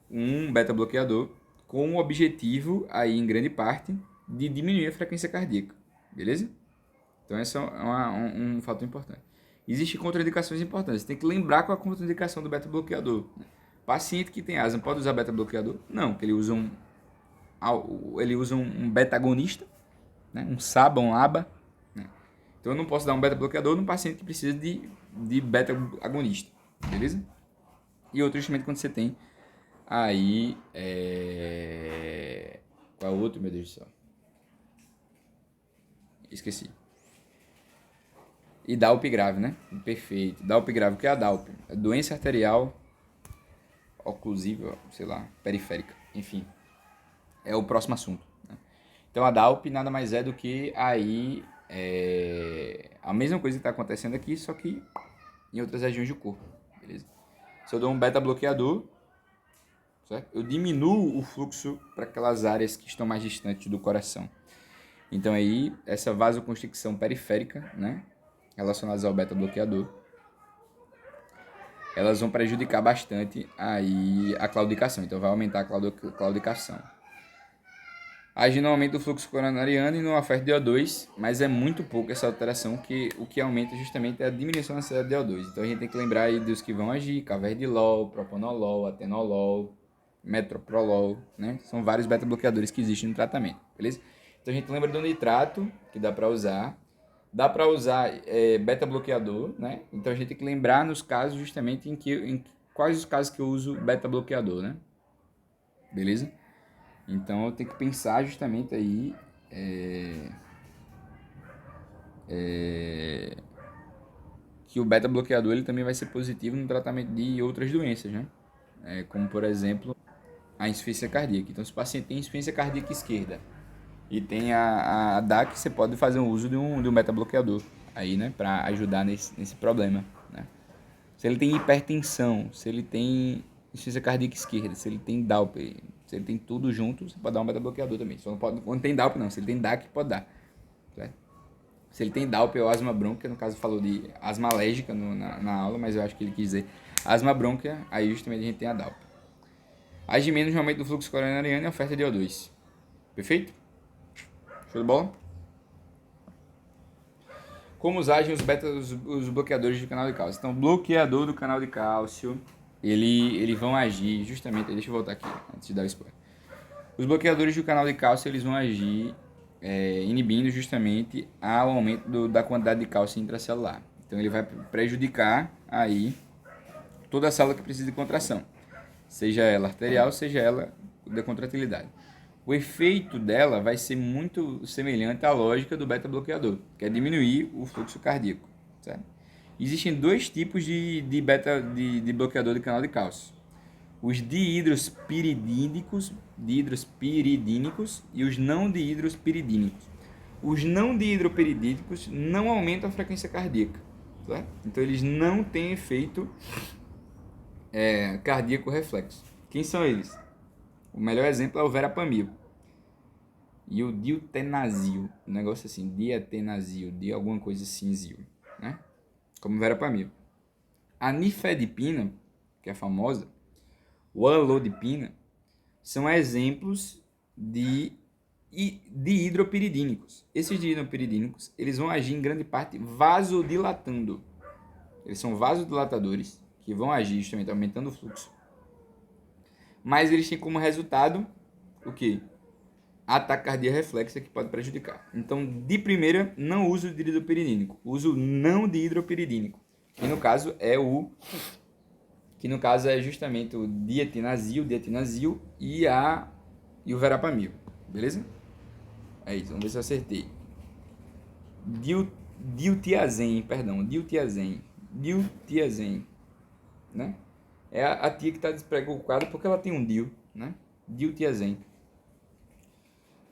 Um beta-bloqueador com o objetivo, aí em grande parte, de diminuir a frequência cardíaca, beleza? Então esse é um fator importante. Existem contraindicações importantes, você tem que lembrar qual é a contraindicação do beta-bloqueador. Paciente que tem asma pode usar beta-bloqueador? Não, porque ele usa um beta-agonista, né? Um SABA, um ABA, né? Então eu não posso dar um beta-bloqueador num paciente que precisa de beta-agonista, beleza? E outro instrumento quando você tem aí, qual é o outro, meu Deus do céu? Esqueci. E DALP grave, né? Perfeito. DALP grave, o que é a DALP? É doença arterial oclusiva, sei lá, periférica. Enfim, é o próximo assunto, né? Então a DALP nada mais é do que aí a mesma coisa que está acontecendo aqui, só que em outras regiões do corpo, beleza? Se eu dou um beta-bloqueador, certo? Eu diminuo o fluxo para aquelas áreas que estão mais distantes do coração. Então aí, essa vasoconstricção periférica, né, relacionadas ao beta-bloqueador, elas vão prejudicar bastante aí a claudicação. Então vai aumentar a claudicação. Age no aumento do fluxo coronariano e no oferta de O2, mas é muito pouco essa alteração, que o que aumenta justamente é a diminuição da necessidade de O2. Então a gente tem que lembrar aí dos que vão agir: carvedilol, propanolol, atenolol, metoprolol, né? São vários beta-bloqueadores que existem no tratamento, beleza? Então a gente lembra do nitrato, que dá para usar. Dá para usar beta-bloqueador, né? Então a gente tem que lembrar nos casos justamente em quais os casos que eu uso beta-bloqueador, né? Beleza? Então eu tenho que pensar justamente aí que o beta-bloqueador ele também vai ser positivo no tratamento de outras doenças, né? Como por exemplo a insuficiência cardíaca. Então se o paciente tem insuficiência cardíaca esquerda e tem a DAC, você pode fazer o uso de um beta-bloqueador aí, né? Para ajudar nesse problema, né? Se ele tem hipertensão, se ele tem insuficiência cardíaca esquerda, se ele tem Doppler, se ele tem tudo junto, você pode dar um beta-bloqueador também. Só não pode, quando tem Doppler não, se ele tem DAC, pode dar. Certo? Se ele tem Doppler ou asma brônquia, no caso falou de asma alérgica na aula, mas eu acho que ele quis dizer asma brônquia, aí justamente a gente tem a Doppler. Age menos no aumento do fluxo coronariano e oferta de O2. Perfeito? Show de bola? Como agem os bloqueadores do canal de cálcio? Então, bloqueador do canal de cálcio, eles vão agir justamente... Deixa eu voltar aqui, antes de dar o spoiler. Os bloqueadores do canal de cálcio, eles vão agir inibindo justamente ao aumento da quantidade de cálcio intracelular. Então, ele vai prejudicar aí toda a célula que precisa de contração. Seja ela arterial, seja ela da contratilidade. O efeito dela vai ser muito semelhante à lógica do beta-bloqueador, que é diminuir o fluxo cardíaco. Certo? Existem dois tipos de bloqueador de canal de cálcio. Os dihidrospiridínicos e os não dihidrospiridínicos. Os não dihidropiridínicos não aumentam a frequência cardíaca. Certo? Então eles não têm efeito cardíaco reflexo. Quem são eles? O melhor exemplo é o verapamil e o diltenazil, um negócio assim, diatenazil, de alguma coisa assim, né? Como verapamil. A nifedipina, que é famosa, o alodipina, são exemplos de hidropiridínicos. Esses dihidropiridínicos, eles vão agir em grande parte vasodilatando. Eles são vasodilatadores que vão agir justamente aumentando o fluxo. Mas eles têm como resultado o quê? A taquicardia reflexa que pode prejudicar. Então, de primeira, não uso de hidropiridínico, uso não de hidropiridínico, que no caso é justamente o diatinazil e o verapamil, beleza? É isso, vamos ver se eu acertei. Diltiazem, né? É a tia que está despreocupada porque ela tem um DIU, né? Diltiazem.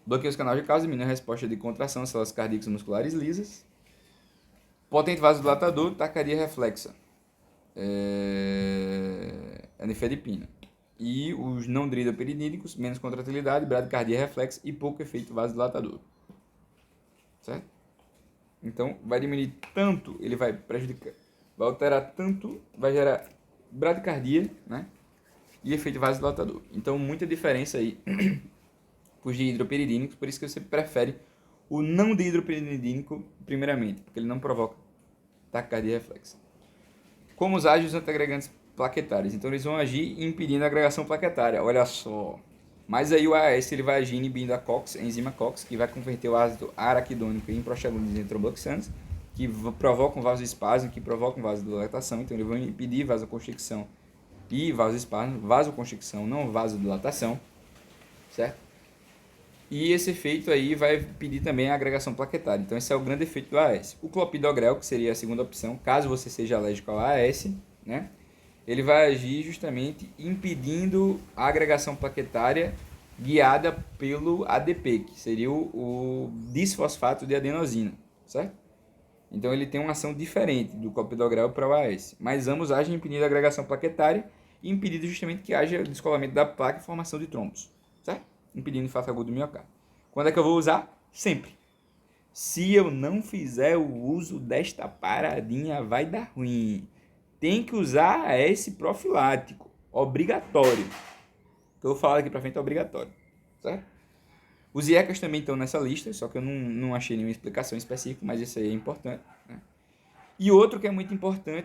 Bloqueia os canais de cálcio, diminui a resposta de contração às células cardíacas musculares lisas. Potente vasodilatador, taquicardia reflexa. Nifedipina. E os não hidropiridínicos, menos contratilidade, bradicardia reflexa e pouco efeito vasodilatador. Certo? Então, vai diminuir tanto, ele vai prejudicar, vai alterar tanto, vai gerar bradicardia, né? E efeito vasodilatador. Então, muita diferença aí os dihidropiridínicos, por isso que você prefere o não dihidropiridínico primeiramente, porque ele não provoca taquicardia reflexa. Como usar os antiagregantes plaquetários? Então, eles vão agir impedindo a agregação plaquetária, olha só. Mas aí o AAS ele vai agir inibindo a COX, a enzima COX, que vai converter o ácido araquidônico em prostaglandinas e tromboxanas, que provocam vasoespasmo, que provocam vasodilatação. Então, eles vão impedir vasoconstricção e vasoespasmo, vasoconstricção, não vasodilatação, certo? E esse efeito aí vai pedir também a agregação plaquetária. Então, esse é o grande efeito do AAS. O clopidogrel, que seria a segunda opção, caso você seja alérgico ao AAS, né? Ele vai agir justamente impedindo a agregação plaquetária guiada pelo ADP, que seria o disfosfato de adenosina, certo? Então ele tem uma ação diferente do clopidogrel para o AAS, mas ambos agem impedindo a agregação plaquetária e impedindo justamente que haja descolamento da placa e formação de trombos, certo? Impedindo o infarto agudo do miocárdio. Quando é que eu vou usar? Sempre. Se eu não fizer o uso desta paradinha, vai dar ruim. Tem que usar esse profilático, obrigatório. O que eu vou falar aqui pra frente é obrigatório, certo? Os IECAs também estão nessa lista, só que eu não achei nenhuma explicação específica, mas isso aí é importante, né? E outro que é muito importante